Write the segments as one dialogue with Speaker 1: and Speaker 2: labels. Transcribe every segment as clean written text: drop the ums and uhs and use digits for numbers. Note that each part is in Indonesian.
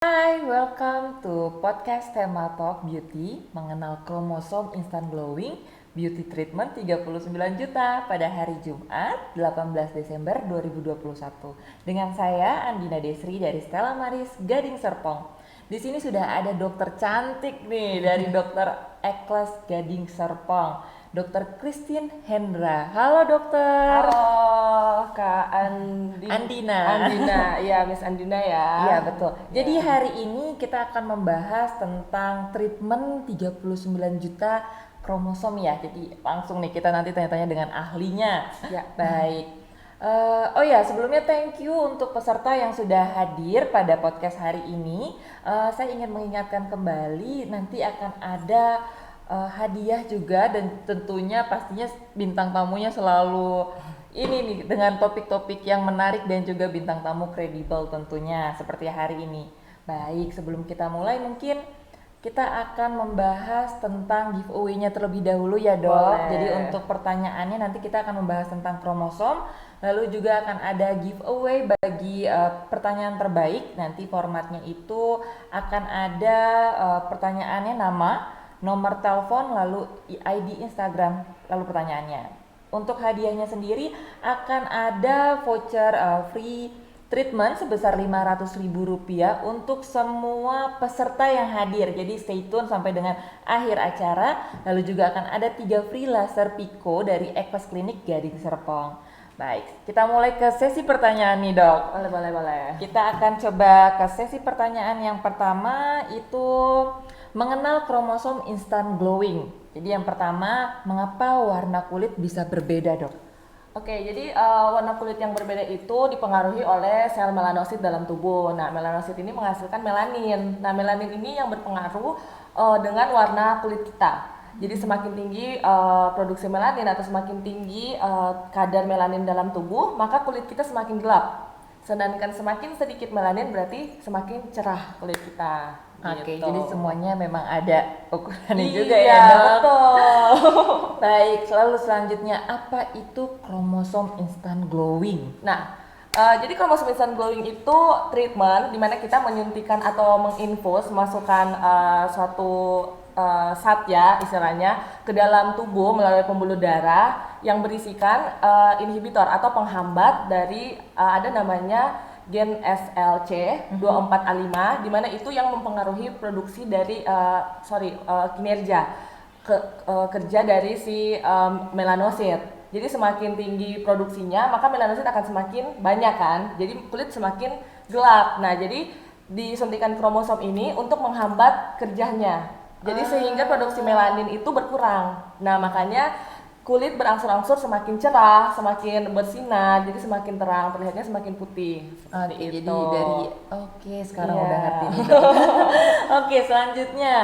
Speaker 1: Hai, welcome to podcast Tema Talk Beauty, mengenal kromosom instant glowing beauty treatment 39 juta pada hari Jumat 18 Desember 2021. Dengan saya Andina Desri dari Stella Maris Gading Serpong. Di sini sudah ada dokter cantik nih dari Dokter Eklas Gading Serpong, Dokter Christine Hendra. Halo dokter.
Speaker 2: Halo Kak
Speaker 1: Andina.
Speaker 2: Iya Miss Andina ya.
Speaker 1: Iya betul. Jadi hari ini kita akan membahas tentang treatment 39 juta kromosom ya. Jadi langsung nih kita nanti tanya-tanya dengan ahlinya.
Speaker 2: Ya.
Speaker 1: Baik. Oh ya, sebelumnya thank you untuk peserta yang sudah hadir pada podcast hari ini. Saya ingin mengingatkan kembali nanti akan ada hadiah juga, dan tentunya pastinya bintang tamunya selalu ini nih dengan topik-topik yang menarik dan juga bintang tamu kredibel tentunya seperti hari ini. Baik, sebelum kita mulai mungkin kita akan membahas tentang giveaway-nya terlebih dahulu ya dok.
Speaker 2: Boleh.
Speaker 1: Jadi untuk pertanyaannya nanti kita akan membahas tentang kromosom, lalu juga akan ada giveaway bagi pertanyaan terbaik. Nanti formatnya itu akan ada pertanyaannya nama, nomor telepon, lalu ID Instagram, lalu pertanyaannya. Untuk hadiahnya sendiri akan ada voucher free treatment sebesar Rp500.000 untuk semua peserta yang hadir. Jadi stay tune sampai dengan akhir acara. Lalu juga akan ada 3 free laser Pico dari Eklas Klinik Gading Serpong. Baik, kita mulai ke sesi pertanyaan nih dok.
Speaker 2: Boleh.
Speaker 1: Kita akan coba ke sesi pertanyaan yang pertama, itu mengenal kromosom instant glowing. Jadi yang pertama, mengapa warna kulit bisa berbeda dok?
Speaker 2: Oke, jadi warna kulit yang berbeda itu dipengaruhi oleh sel melanosit dalam tubuh. Nah, melanosit ini menghasilkan melanin. Nah, melanin ini yang berpengaruh dengan warna kulit kita. Jadi semakin tinggi produksi melanin atau semakin tinggi kadar melanin dalam tubuh, maka kulit kita semakin gelap. Sedangkan semakin sedikit melanin berarti semakin cerah kulit kita.
Speaker 1: Oke,
Speaker 2: Gitu.
Speaker 1: jadi semuanya memang ada ukurannya
Speaker 2: Iya,
Speaker 1: juga ya dok.
Speaker 2: betul.
Speaker 1: Baik, lalu selanjutnya apa itu kromosom instant glowing?
Speaker 2: Nah, jadi kromosom instant glowing itu treatment di mana kita menyuntikkan atau menginfus, masukkan suatu zat ya istilahnya ke dalam tubuh melalui pembuluh darah yang berisikan inhibitor atau penghambat dari ada namanya gen SLC24A5, di mana itu yang mempengaruhi produksi dari kinerja kerja dari si melanosit. Jadi semakin tinggi produksinya, maka melanosit akan semakin banyak kan. Jadi kulit semakin gelap. Nah, jadi disuntikan kromosom ini untuk menghambat kerjanya. Jadi sehingga produksi melanin itu berkurang. Nah, makanya kulit berangsur-angsur semakin cerah, semakin bersinar, jadi semakin terang, terlihatnya semakin putih.
Speaker 1: Oke,
Speaker 2: Seperti
Speaker 1: jadi
Speaker 2: itu.
Speaker 1: oke, sekarang
Speaker 2: Iya.
Speaker 1: udah ngerti nih dok. Oke, selanjutnya,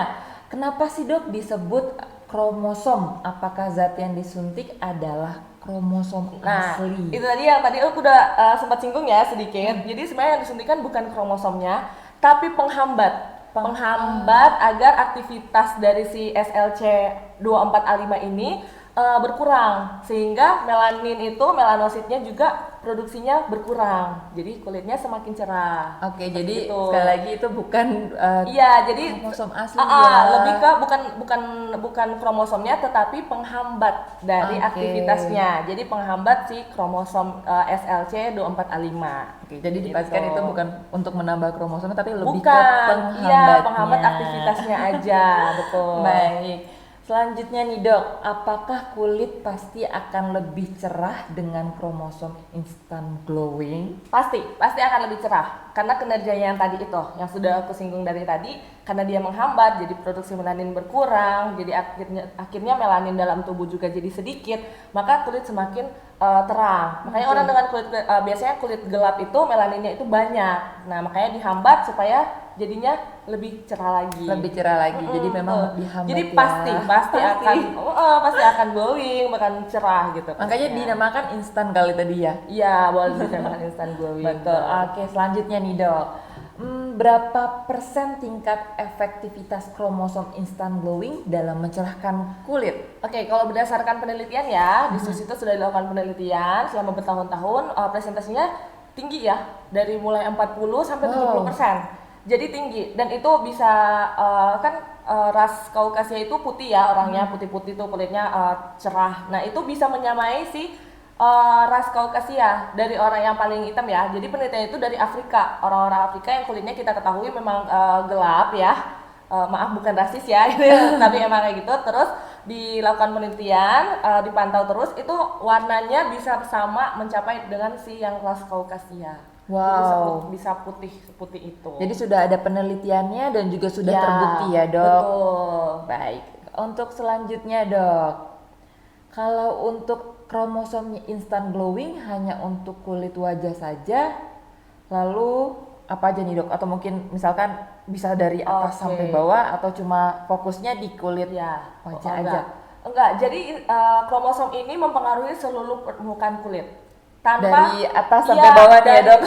Speaker 1: kenapa sih dok disebut kromosom? Apakah zat yang disuntik adalah kromosom
Speaker 2: Nah,
Speaker 1: asli?
Speaker 2: itu tadi yang tadi aku udah sempat singgung ya sedikit. Jadi sebenarnya yang disuntikan bukan kromosomnya, tapi penghambat. Penghambat agar aktivitas dari si SLC24A5 ini berkurang, sehingga melanositnya juga produksinya berkurang. Jadi kulitnya semakin cerah.
Speaker 1: Oke, jadi
Speaker 2: Gitu.
Speaker 1: sekali lagi itu bukan
Speaker 2: Iya, jadi
Speaker 1: kromosom asli ya.
Speaker 2: lebih ke bukan kromosomnya, tetapi penghambat dari
Speaker 1: Oke.
Speaker 2: aktivitasnya. Jadi penghambat si kromosom SLC24A5.
Speaker 1: Oke, jadi
Speaker 2: Gitu.
Speaker 1: dipastikan itu bukan untuk menambah kromosom, tapi lebih ke
Speaker 2: Bukan,
Speaker 1: penghambatnya.
Speaker 2: iya penghambat aktivitasnya aja, betul.
Speaker 1: Baik. Selanjutnya nih dok, apakah kulit pasti akan lebih cerah dengan kromosom instant glowing?
Speaker 2: Pasti akan lebih cerah karena kinerjanya yang tadi itu, yang sudah aku singgung dari tadi, karena dia menghambat, jadi produksi melanin berkurang, jadi akhirnya melanin dalam tubuh juga jadi sedikit, maka kulit semakin terang. Makanya orang dengan biasanya kulit gelap itu melaninnya itu banyak. Nah, makanya dihambat supaya jadinya lebih cerah lagi.
Speaker 1: Lebih cerah lagi, jadi memang dihambat
Speaker 2: Jadi
Speaker 1: ya.
Speaker 2: pasti akan glowing, bahkan cerah gitu.
Speaker 1: Makanya
Speaker 2: pastinya.
Speaker 1: dinamakan instan kali tadi ya.
Speaker 2: Iya, boleh dinamakan instant glowing.
Speaker 1: Betul. Oke, selanjutnya nih dok. Berapa persen tingkat efektivitas kromosom instant glowing dalam mencerahkan kulit?
Speaker 2: Oke, kalau berdasarkan penelitian ya, di situ sudah dilakukan penelitian selama bertahun-tahun, presentasinya tinggi ya, dari mulai 40 sampai 70%. jadi tinggi dan itu bisa ras Kaukasia itu putih ya orangnya putih-putih tuh kulitnya cerah. Nah itu bisa menyamai si ras Kaukasia dari orang yang paling hitam ya. Jadi penelitian itu dari Afrika, orang-orang Afrika yang kulitnya kita ketahui memang gelap ya. Maaf bukan rasis ya, tapi emang kayak gitu. Terus dilakukan penelitian, dipantau terus itu warnanya bisa sama mencapai dengan si yang ras Kaukasia.
Speaker 1: Wow.
Speaker 2: Jadi bisa putih putih itu.
Speaker 1: Jadi sudah ada penelitiannya dan juga sudah
Speaker 2: Ya,
Speaker 1: terbukti ya dok.
Speaker 2: betul.
Speaker 1: Baik. Untuk selanjutnya dok, kalau untuk kromosomnya instant glowing hanya untuk kulit wajah saja, lalu apa aja nih dok? Atau mungkin misalkan bisa dari atas
Speaker 2: Oke.
Speaker 1: sampai bawah atau cuma fokusnya di kulit
Speaker 2: Ya,
Speaker 1: wajah
Speaker 2: oh,
Speaker 1: aja?
Speaker 2: Enggak. Jadi kromosom ini mempengaruhi seluruh permukaan kulit.
Speaker 1: Dari atas sampai bawah nih ya,
Speaker 2: dari,
Speaker 1: dok?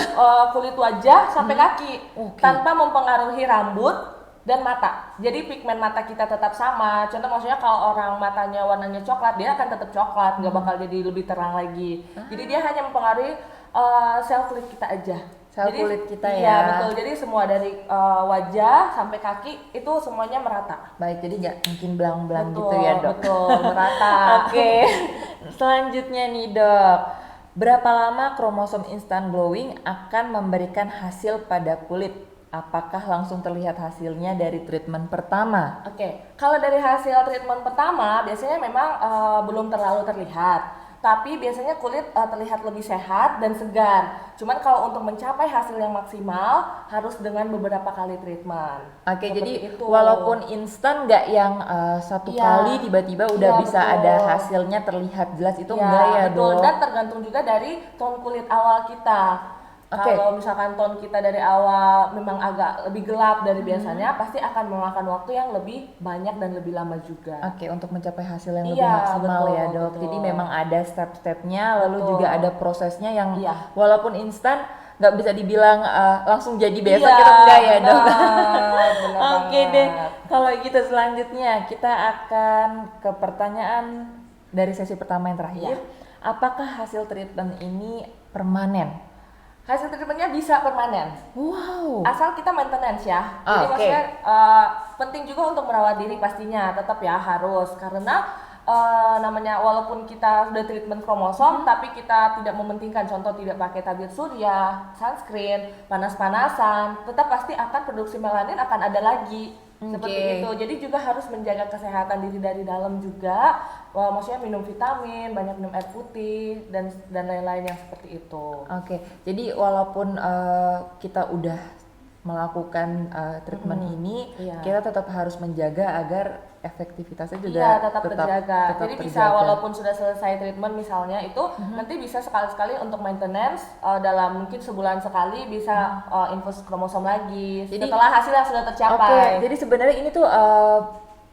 Speaker 2: kulit wajah sampai kaki,
Speaker 1: Oke.
Speaker 2: tanpa mempengaruhi rambut dan mata. Jadi pigmen mata kita tetap sama. Contoh maksudnya kalau orang matanya warnanya coklat, dia akan tetap coklat, nggak bakal jadi lebih terang lagi. Jadi dia hanya mempengaruhi sel kulit kita aja.
Speaker 1: Sel
Speaker 2: Jadi,
Speaker 1: kulit kita
Speaker 2: iya,
Speaker 1: ya.
Speaker 2: betul. Jadi semua dari wajah sampai kaki itu semuanya merata.
Speaker 1: Baik, jadi nggak mungkin belang-belang
Speaker 2: Betul,
Speaker 1: gitu ya dok?
Speaker 2: betul, merata.
Speaker 1: Oke, selanjutnya nih dok, berapa lama kromosom instant glowing akan memberikan hasil pada kulit? Apakah langsung terlihat hasilnya dari treatment pertama?
Speaker 2: Oke, kalau dari hasil treatment pertama biasanya memang belum terlalu terlihat. Tapi biasanya kulit terlihat lebih sehat dan segar. Cuman kalau untuk mencapai hasil yang maksimal harus dengan beberapa kali treatment.
Speaker 1: Oke,
Speaker 2: Seperti
Speaker 1: jadi
Speaker 2: itu.
Speaker 1: walaupun instan nggak yang satu
Speaker 2: Iya.
Speaker 1: kali tiba-tiba udah
Speaker 2: Iya,
Speaker 1: bisa
Speaker 2: betul.
Speaker 1: ada hasilnya terlihat jelas itu
Speaker 2: Ya,
Speaker 1: enggak ya
Speaker 2: betul.
Speaker 1: dok?
Speaker 2: Dan tergantung juga dari tone kulit awal kita.
Speaker 1: Oke.
Speaker 2: Kalau misalkan tone kita dari awal memang agak lebih gelap dari biasanya, pasti akan memakan waktu yang lebih banyak dan lebih lama juga.
Speaker 1: Oke, untuk mencapai hasil yang lebih
Speaker 2: Iya,
Speaker 1: maksimal
Speaker 2: betul,
Speaker 1: ya dok.
Speaker 2: betul.
Speaker 1: Jadi memang ada step-stepnya, lalu
Speaker 2: Betul.
Speaker 1: juga ada prosesnya yang
Speaker 2: Iya.
Speaker 1: walaupun instan nggak bisa dibilang langsung jadi besok
Speaker 2: Iya,
Speaker 1: gitu enggak ya dok?
Speaker 2: benar, benar
Speaker 1: Oke
Speaker 2: banget.
Speaker 1: deh, kalau gitu selanjutnya kita akan ke pertanyaan dari sesi pertama yang terakhir.
Speaker 2: Iya.
Speaker 1: Apakah hasil treatment ini permanen?
Speaker 2: Hasil treatmentnya bisa permanen.
Speaker 1: Wow.
Speaker 2: Asal kita maintenance ya.
Speaker 1: Ah,
Speaker 2: Jadi
Speaker 1: oke.
Speaker 2: maksudnya penting juga untuk merawat diri pastinya, tetap ya harus karena namanya walaupun kita sudah treatment kromosom tapi kita tidak mementingkan contoh tidak pakai tabir surya, sunscreen, panas-panasan, tetap pasti akan produksi melanin akan ada lagi. Seperti
Speaker 1: Oke.
Speaker 2: itu. Jadi juga harus menjaga kesehatan diri dari dalam juga. Wah, maksudnya minum vitamin, banyak minum air putih dan lain-lain yang seperti itu.
Speaker 1: Oke, jadi walaupun kita udah melakukan treatment ini,
Speaker 2: iya.
Speaker 1: kita tetap harus menjaga agar efektivitasnya juga
Speaker 2: Iya, tetap terjaga. Jadi bisa
Speaker 1: terjaga.
Speaker 2: walaupun sudah selesai treatment misalnya itu nanti bisa sekali-sekali untuk maintenance dalam mungkin sebulan sekali bisa infus kromosom lagi
Speaker 1: Jadi-
Speaker 2: setelah hasil yang sudah
Speaker 1: Oke,
Speaker 2: tercapai.
Speaker 1: jadi sebenarnya ini tuh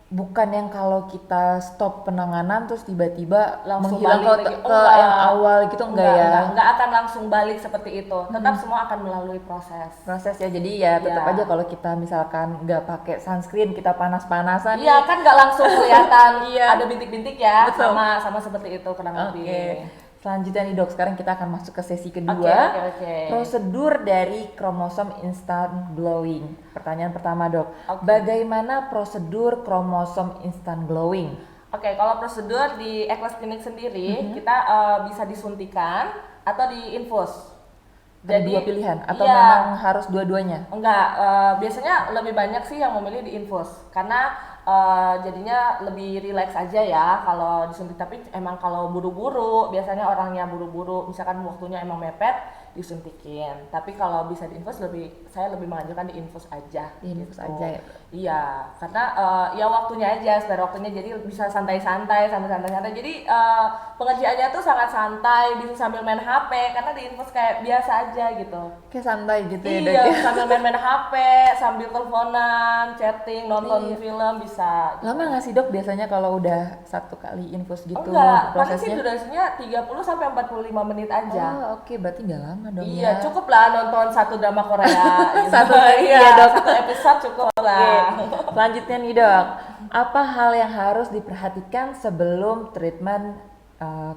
Speaker 1: bukan yang kalau kita stop penanganan terus tiba-tiba
Speaker 2: Langsung
Speaker 1: menghilang
Speaker 2: balik
Speaker 1: ke,
Speaker 2: lagi.
Speaker 1: ke yang awal gitu enggak ya?
Speaker 2: Enggak akan langsung balik seperti itu. Tetap semua akan melalui proses.
Speaker 1: Proses ya, jadi ya tetap
Speaker 2: Iya.
Speaker 1: aja kalau kita misalkan nggak pakai sunscreen, kita panas-panasan
Speaker 2: Iya
Speaker 1: nih.
Speaker 2: kan nggak langsung kelihatan
Speaker 1: Iya.
Speaker 2: ada bintik-bintik ya,
Speaker 1: Betul.
Speaker 2: sama seperti itu kurang
Speaker 1: Oke.
Speaker 2: lebih.
Speaker 1: Selanjutnya nih dok, sekarang kita akan masuk ke sesi kedua.
Speaker 2: Oke.
Speaker 1: Prosedur dari kromosom instant glowing. Pertanyaan pertama dok,
Speaker 2: Oke.
Speaker 1: bagaimana prosedur kromosom instant glowing?
Speaker 2: Oke, kalau prosedur di Eklas Klinik sendiri kita bisa disuntikan atau diinfus.
Speaker 1: Ada dua pilihan atau
Speaker 2: iya.
Speaker 1: memang harus dua-duanya?
Speaker 2: Enggak, biasanya lebih banyak sih yang memilih diinfus karena jadinya lebih rileks aja ya kalau disuntik. Tapi emang kalau buru-buru, biasanya orangnya buru-buru, misalkan waktunya emang mepet, disuntikin. Tapi kalau bisa diinfus saya lebih menganjurkan diinfus aja.
Speaker 1: Diinfus
Speaker 2: gitu.
Speaker 1: aja ya?
Speaker 2: Iya, karena ya waktunya aja, spare waktunya jadi bisa santai-santai. Jadi pengerjaannya tuh sangat santai, bisa sambil main HP karena diinfus kayak biasa aja gitu.
Speaker 1: Kayak santai gitu ya dok?
Speaker 2: Iya,
Speaker 1: ya?
Speaker 2: sambil main-main HP, sambil teleponan, chatting, nonton
Speaker 1: Iya.
Speaker 2: film bisa.
Speaker 1: Lama nggak sih dok biasanya kalau udah satu kali infus gitu
Speaker 2: Enggak, paling sih
Speaker 1: prosesnya?
Speaker 2: durasinya 30 sampai 45 menit aja.
Speaker 1: Oh oke, berarti nggak lama dong
Speaker 2: Iya,
Speaker 1: ya?
Speaker 2: cukup lah nonton satu drama Korea. gitu.
Speaker 1: Satu lagi
Speaker 2: Iya,
Speaker 1: ya, Dok.
Speaker 2: satu episode cukup
Speaker 1: Oke,
Speaker 2: lah.
Speaker 1: selanjutnya nih dok, apa hal yang harus diperhatikan sebelum treatment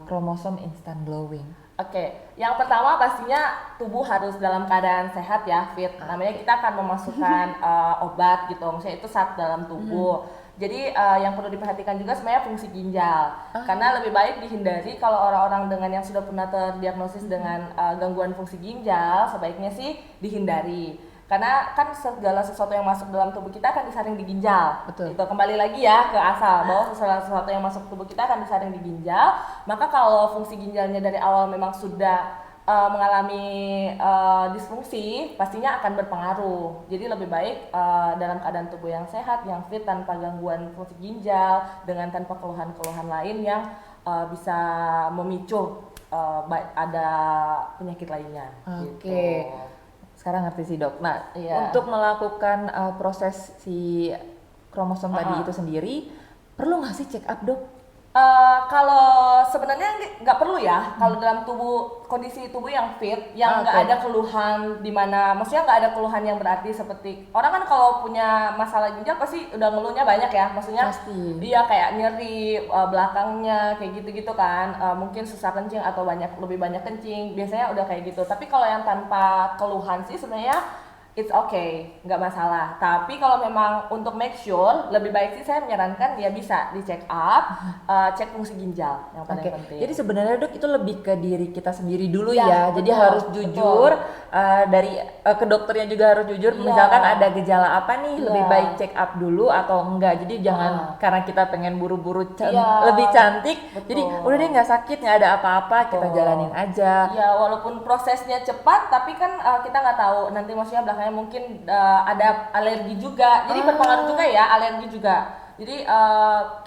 Speaker 1: kromosom instant glowing?
Speaker 2: Oke, yang pertama pastinya tubuh harus dalam keadaan sehat ya, fit. Namanya kita akan memasukkan obat gitu, maksudnya itu zat dalam tubuh. Jadi yang perlu diperhatikan juga sebenarnya fungsi ginjal, karena lebih baik dihindari kalau orang-orang dengan yang sudah pernah terdiagnosis dengan gangguan fungsi ginjal, sebaiknya sih dihindari. Karena kan segala sesuatu yang masuk dalam tubuh kita akan disaring di ginjal.
Speaker 1: Betul.
Speaker 2: Itu kembali lagi ya ke asal bahwa segala sesuatu yang masuk tubuh kita akan disaring di ginjal. Maka kalau fungsi ginjalnya dari awal memang sudah mengalami disfungsi, pastinya akan berpengaruh. Jadi lebih baik dalam keadaan tubuh yang sehat, yang fit, tanpa gangguan fungsi ginjal, dengan tanpa keluhan-keluhan lain yang bisa memicu ada penyakit lainnya.
Speaker 1: Oke.
Speaker 2: Gitu.
Speaker 1: Sekarang ngerti sih dok. Nah,
Speaker 2: Iya.
Speaker 1: untuk melakukan proses si kromosom tadi itu sendiri, perlu nggak sih check up dok?
Speaker 2: Kalau sebenarnya nggak perlu ya, kalau dalam kondisi tubuh yang fit, yang nggak
Speaker 1: Oke.
Speaker 2: ada keluhan di mana, maksudnya nggak ada keluhan yang berarti seperti orang kan kalau punya masalah ginjal pasti udah ngeluhnya banyak ya, maksudnya
Speaker 1: Pasti.
Speaker 2: dia kayak nyeri belakangnya kayak gitu-gitu kan, mungkin susah kencing atau lebih banyak kencing, biasanya udah kayak gitu. Tapi kalau yang tanpa keluhan sih sebenarnya it's okay, nggak masalah. Tapi kalau memang untuk make sure, lebih baik sih saya menyarankan dia bisa di check up, cek fungsi ginjal yang paling
Speaker 1: Oke,
Speaker 2: penting.
Speaker 1: jadi sebenarnya dok itu lebih ke diri kita sendiri dulu
Speaker 2: Iya,
Speaker 1: ya. Jadi
Speaker 2: betul,
Speaker 1: harus jujur dari ke dokternya juga harus jujur.
Speaker 2: Iya.
Speaker 1: Misalkan ada gejala apa nih, lebih
Speaker 2: Iya.
Speaker 1: baik check up dulu atau enggak. Jadi jangan karena kita pengen buru-buru
Speaker 2: Iya,
Speaker 1: lebih cantik.
Speaker 2: betul.
Speaker 1: Jadi udah deh nggak sakit, nggak ada apa-apa, kita
Speaker 2: Betul.
Speaker 1: jalanin aja.
Speaker 2: Ya walaupun prosesnya cepat, tapi kan kita nggak tahu nanti maksudnya belakangnya mungkin ada alergi juga. Jadi berpengaruh juga ya, alergi juga. Jadi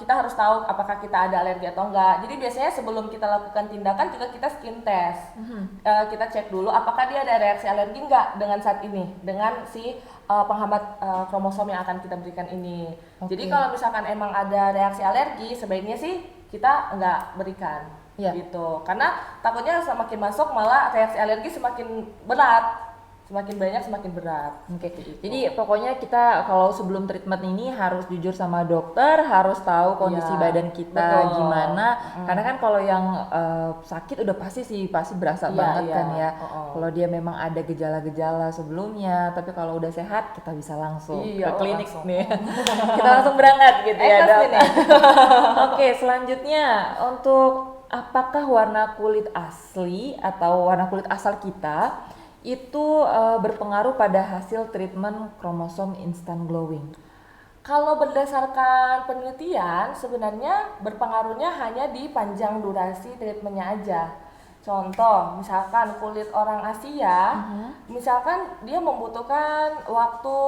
Speaker 2: kita harus tahu apakah kita ada alergi atau enggak. Jadi biasanya sebelum kita lakukan tindakan juga kita skin test. Kita cek dulu apakah dia ada reaksi alergi enggak dengan saat ini, dengan si penghambat kromosom yang akan kita berikan ini.
Speaker 1: Oke.
Speaker 2: Jadi kalau misalkan emang ada reaksi alergi, sebaiknya sih kita enggak berikan.
Speaker 1: Iya.
Speaker 2: Gitu. Karena takutnya semakin masuk malah reaksi alergi semakin berat. Semakin banyak semakin berat.
Speaker 1: Oke,
Speaker 2: Gitu.
Speaker 1: jadi pokoknya kita kalau sebelum treatment ini harus jujur sama dokter, harus tahu kondisi
Speaker 2: Iya,
Speaker 1: badan kita
Speaker 2: betul.
Speaker 1: gimana. Karena kan kalau yang sakit udah pasti berasa
Speaker 2: Iya,
Speaker 1: banget
Speaker 2: iya.
Speaker 1: kan ya.
Speaker 2: Oh.
Speaker 1: Kalau dia memang ada gejala-gejala sebelumnya, tapi kalau udah sehat kita bisa langsung
Speaker 2: Iya,
Speaker 1: ke klinik
Speaker 2: langsung.
Speaker 1: nih. Kita langsung berangkat gitu ya,
Speaker 2: Enak
Speaker 1: Dok.
Speaker 2: sih nih.
Speaker 1: Oke, selanjutnya untuk apakah warna kulit asli atau warna kulit asal kita itu berpengaruh pada hasil treatment kromosom instant glowing?
Speaker 2: Kalau berdasarkan penelitian, sebenarnya berpengaruhnya hanya di panjang durasi treatmentnya aja. Contoh, misalkan kulit orang Asia, misalkan dia membutuhkan waktu,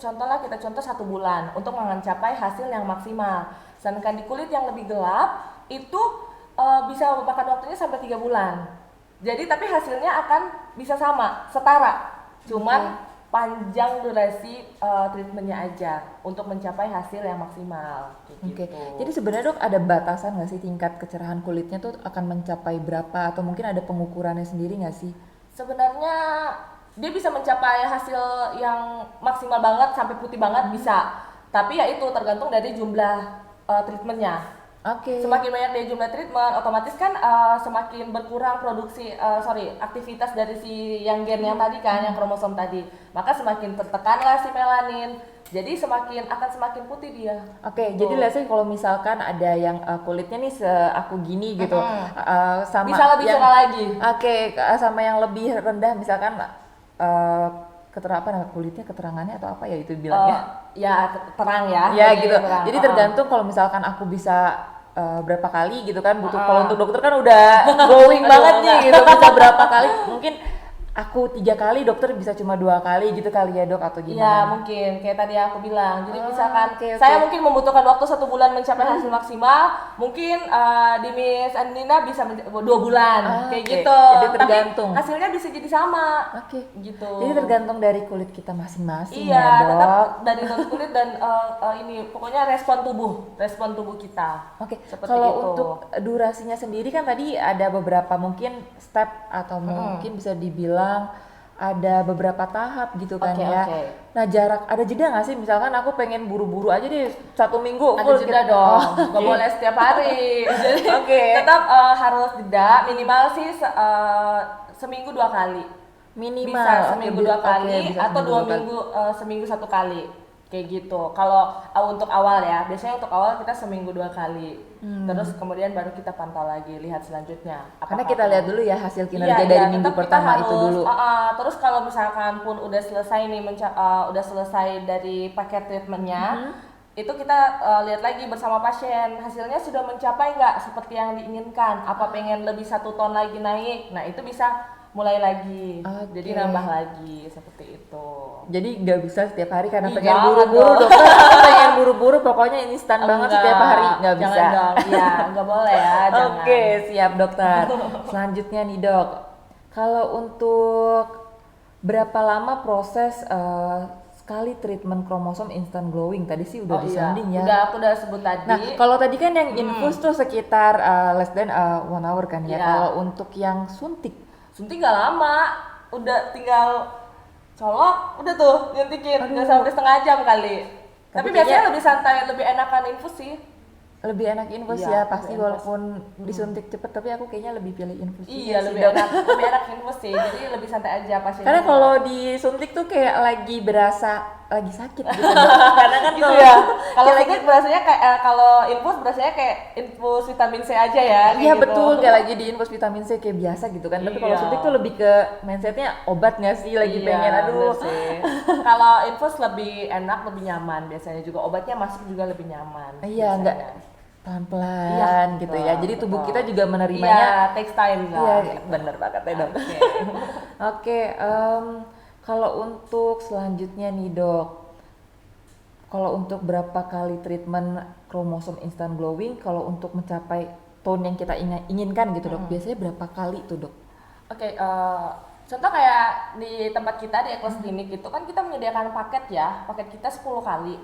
Speaker 2: contohlah kita contoh 1 bulan untuk mencapai hasil yang maksimal. Sedangkan di kulit yang lebih gelap, itu bisa memakan waktunya sampai 3 bulan. Jadi tapi hasilnya akan bisa sama, setara. Cuman panjang durasi treatmentnya aja untuk mencapai hasil yang maksimal.
Speaker 1: Oke,
Speaker 2: Gitu.
Speaker 1: jadi sebenarnya dok ada batasan nggak sih tingkat kecerahan kulitnya tuh akan mencapai berapa atau mungkin ada pengukurannya sendiri nggak sih?
Speaker 2: Sebenarnya dia bisa mencapai hasil yang maksimal banget sampai putih banget bisa. Tapi ya itu tergantung dari jumlah treatmentnya.
Speaker 1: Oke.
Speaker 2: Semakin banyak dia jumlah treatment, otomatis kan semakin berkurang aktivitas dari si yang gen yang tadi kan, yang kromosom tadi. Maka semakin tertekanlah si melanin. Jadi akan semakin putih dia.
Speaker 1: Oke, jadi let's say kalau misalkan ada yang kulitnya nih aku gini gitu, sama
Speaker 2: Bisa lebih
Speaker 1: yang,
Speaker 2: cerah lagi.
Speaker 1: Oke, sama yang lebih rendah misalkan kulitnya keterangannya atau apa ya itu bilangnya?
Speaker 2: Ya terang ya.
Speaker 1: Ya
Speaker 2: Jadi
Speaker 1: gitu.
Speaker 2: terang.
Speaker 1: Jadi tergantung kalau misalkan aku bisa berapa kali gitu kan butuh kalau untuk dokter kan udah glowing
Speaker 2: Aduh,
Speaker 1: banget nih
Speaker 2: enggak.
Speaker 1: gitu bisa berapa kali mungkin aku 3 kali dokter bisa cuma 2 kali gitu kali ya dok atau
Speaker 2: Ya
Speaker 1: gimana?
Speaker 2: mungkin kayak tadi aku bilang. Jadi
Speaker 1: Oh,
Speaker 2: misalkan
Speaker 1: oke.
Speaker 2: saya mungkin membutuhkan waktu 1 bulan mencapai hasil maksimal, mungkin di Miss Andina bisa 2 bulan kayak
Speaker 1: Oke.
Speaker 2: gitu.
Speaker 1: Jadi tergantung.
Speaker 2: Tapi hasilnya bisa jadi sama.
Speaker 1: Oke.
Speaker 2: Gitu.
Speaker 1: Jadi tergantung dari kulit kita masing-masing
Speaker 2: Iya,
Speaker 1: ya
Speaker 2: tetap
Speaker 1: dok.
Speaker 2: dari non kulit dan ini pokoknya respon tubuh kita.
Speaker 1: Oke,
Speaker 2: Seperti
Speaker 1: kalau
Speaker 2: itu.
Speaker 1: untuk durasinya sendiri kan tadi ada beberapa mungkin step atau mungkin bisa dibilang ada beberapa tahap gitu kan
Speaker 2: Oke,
Speaker 1: ya.
Speaker 2: oke.
Speaker 1: Nah jarak ada jeda nggak sih? Misalkan aku pengen buru-buru aja deh 1 minggu
Speaker 2: Ada
Speaker 1: full
Speaker 2: jeda
Speaker 1: gitu.
Speaker 2: dong,
Speaker 1: Oh,
Speaker 2: nggak boleh setiap hari. Jadi
Speaker 1: Oke.
Speaker 2: tetap harus jeda minimal sih seminggu 2 kali.
Speaker 1: Minimal.
Speaker 2: Bisa
Speaker 1: Oke,
Speaker 2: seminggu 2 kali
Speaker 1: bisa
Speaker 2: atau
Speaker 1: seminggu
Speaker 2: dua
Speaker 1: 2 kali.
Speaker 2: minggu seminggu 1 kali kayak gitu. Kalau untuk awal ya, biasanya untuk awal kita seminggu 2 kali. Terus kemudian baru kita pantau lagi, lihat selanjutnya.
Speaker 1: Karena
Speaker 2: Apakah
Speaker 1: kita lihat dulu ya hasil kinerja
Speaker 2: Iya,
Speaker 1: dari
Speaker 2: iya,
Speaker 1: minggu
Speaker 2: tetap kita
Speaker 1: pertama itu
Speaker 2: harus,
Speaker 1: dulu.
Speaker 2: terus kalau misalkan pun udah selesai nih, udah selesai dari paket treatmentnya, itu kita lihat lagi bersama pasien, hasilnya sudah mencapai nggak seperti yang diinginkan, apa pengen lebih 1 ton lagi naik, nah itu bisa mulai lagi, jadi
Speaker 1: Oke.
Speaker 2: nambah lagi, seperti itu.
Speaker 1: Jadi nggak bisa setiap hari karena
Speaker 2: Ih,
Speaker 1: pengen
Speaker 2: jangan
Speaker 1: buru-buru
Speaker 2: dong.
Speaker 1: dokter. Aku pengen buru-buru pokoknya instan banget
Speaker 2: Enggak,
Speaker 1: setiap hari nggak bisa.
Speaker 2: jangan dong, iya, nggak boleh ya, jangan.
Speaker 1: Oke, siap dokter. Selanjutnya nih dok, kalau untuk berapa lama proses sekali treatment kromosom instant glowing? Tadi sih udah
Speaker 2: Oh iya,
Speaker 1: disanding ya.
Speaker 2: aku udah sebut tadi.
Speaker 1: Nah, kalau tadi kan yang infus tuh sekitar less than 1 hour kan ya.
Speaker 2: Iya.
Speaker 1: Kalau untuk yang suntik,
Speaker 2: Suntik gak lama, udah tinggal colok, udah tuh nyuntikin, nggak sampai setengah jam kali. Tapi biasanya
Speaker 1: kayaknya-
Speaker 2: lebih santai, lebih enakan infus sih.
Speaker 1: lebih enak infus
Speaker 2: Iya,
Speaker 1: ya pasti
Speaker 2: lebih infus.
Speaker 1: walaupun disuntik cepet, tapi aku kayaknya lebih pilih infus.
Speaker 2: Iya,
Speaker 1: juga sih,
Speaker 2: lebih
Speaker 1: Dok.
Speaker 2: enak, lebih enak infus sih. Jadi lebih santai aja pasiennya.
Speaker 1: Karena kalau disuntik tuh kayak lagi berasa lagi sakit gitu. Dok. Karena kan
Speaker 2: gitu
Speaker 1: kalau
Speaker 2: ya. Kalau
Speaker 1: kayak
Speaker 2: suntik berasanya kayak kalau infus berasanya kayak infus vitamin C aja ya. kayak
Speaker 1: iya
Speaker 2: gitu.
Speaker 1: betul, kayak lagi di infus vitamin C kayak biasa gitu kan. Tapi kalau
Speaker 2: Iya.
Speaker 1: suntik tuh lebih ke mindsetnya obat nggak sih, lagi
Speaker 2: Iya,
Speaker 1: pengen aduh.
Speaker 2: bener sih. Kalau infus lebih enak, lebih nyaman biasanya juga, obatnya masuk juga lebih nyaman.
Speaker 1: Iya,
Speaker 2: biasanya.
Speaker 1: nggak pelan-pelan
Speaker 2: Iya,
Speaker 1: gitu
Speaker 2: betul,
Speaker 1: ya. Jadi tubuh
Speaker 2: betul.
Speaker 1: kita juga
Speaker 2: Iya,
Speaker 1: menerimanya.
Speaker 2: takes time lah.
Speaker 1: Iya,
Speaker 2: gitu.
Speaker 1: bener banget ya dok.
Speaker 2: Oke.
Speaker 1: Oke, kalau untuk selanjutnya nih dok, kalau untuk berapa kali treatment kromosom instant glowing, kalau untuk mencapai tone yang kita inginkan gitu dok, biasanya berapa kali tuh dok?
Speaker 2: Oke, contoh kayak di tempat kita di Eklos Klinik itu kan kita menyediakan paket ya, paket kita 10 kali.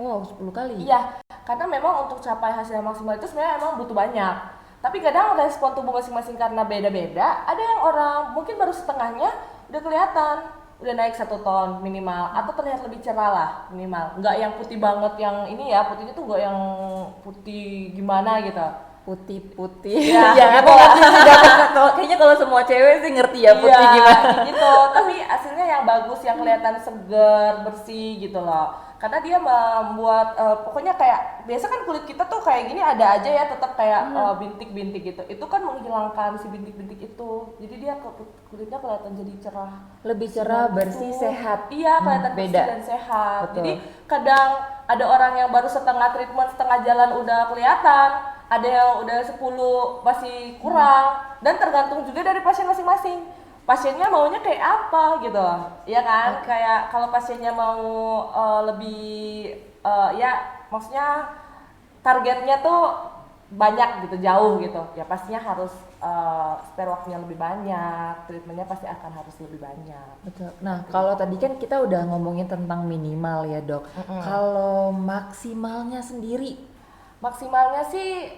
Speaker 1: Oh, 10 kali?
Speaker 2: Iya, karena memang untuk capai hasil yang maksimal itu sebenarnya emang butuh banyak. Tapi kadang respon tubuh masing-masing karena beda-beda, ada yang orang mungkin baru setengahnya udah kelihatan, udah naik 1 ton minimal, atau terlihat lebih cerah lah minimal. Nggak yang putih banget yang ini ya, putihnya tuh nggak yang putih gimana gitu.
Speaker 1: Putih-putih.
Speaker 2: Ya,
Speaker 1: Ya,
Speaker 2: gitu
Speaker 1: aku
Speaker 2: lah.
Speaker 1: ngerti sih, Dok. Kayaknya kalau semua cewek sih ngerti ya putih
Speaker 2: Iya,
Speaker 1: gimana.
Speaker 2: gitu. Tapi hasilnya yang bagus, yang kelihatan segar, bersih gitu loh. Karena dia membuat pokoknya kayak biasa kan kulit kita tuh kayak gini ada aja ya tetap kayak bintik-bintik gitu. Itu kan menghilangkan si bintik-bintik itu. Jadi dia kulitnya kelihatan jadi cerah.
Speaker 1: Lebih cerah,
Speaker 2: Sinar
Speaker 1: bersih,
Speaker 2: gitu.
Speaker 1: sehat.
Speaker 2: Iya, kelihatan
Speaker 1: beda.
Speaker 2: bersih dan sehat.
Speaker 1: Betul.
Speaker 2: Jadi kadang ada orang yang baru setengah treatment, setengah jalan udah kelihatan. Ada yang udah 10 masih kurang. Dan tergantung juga dari pasien masing-masing. Pasiennya maunya kayak apa gitu, ya kan? Kayak kalau pasiennya mau lebih ya maksudnya targetnya tuh banyak gitu, jauh gitu, ya pastinya harus spare waktunya lebih banyak, treatmentnya pasti akan harus lebih banyak.
Speaker 1: Betul. Nah, kalau tadi kan kita udah ngomongin tentang minimal ya, Dok. Kalau maksimalnya sendiri,
Speaker 2: Maksimalnya sih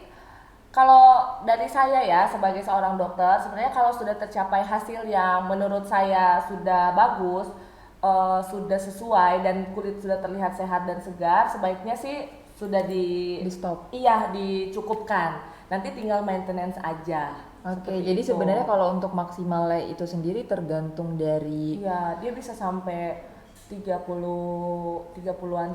Speaker 2: kalau dari saya ya sebagai seorang dokter, sebenarnya kalau sudah tercapai hasil yang menurut saya sudah bagus, sudah sesuai dan kulit sudah terlihat sehat dan segar, sebaiknya sih sudah
Speaker 1: di stop.
Speaker 2: iya dicukupkan. Nanti tinggal maintenance aja.
Speaker 1: Oke,
Speaker 2: Seperti
Speaker 1: jadi
Speaker 2: itu.
Speaker 1: sebenarnya kalau untuk maksimalnya itu sendiri tergantung dari
Speaker 2: Iya, dia bisa sampai 30-an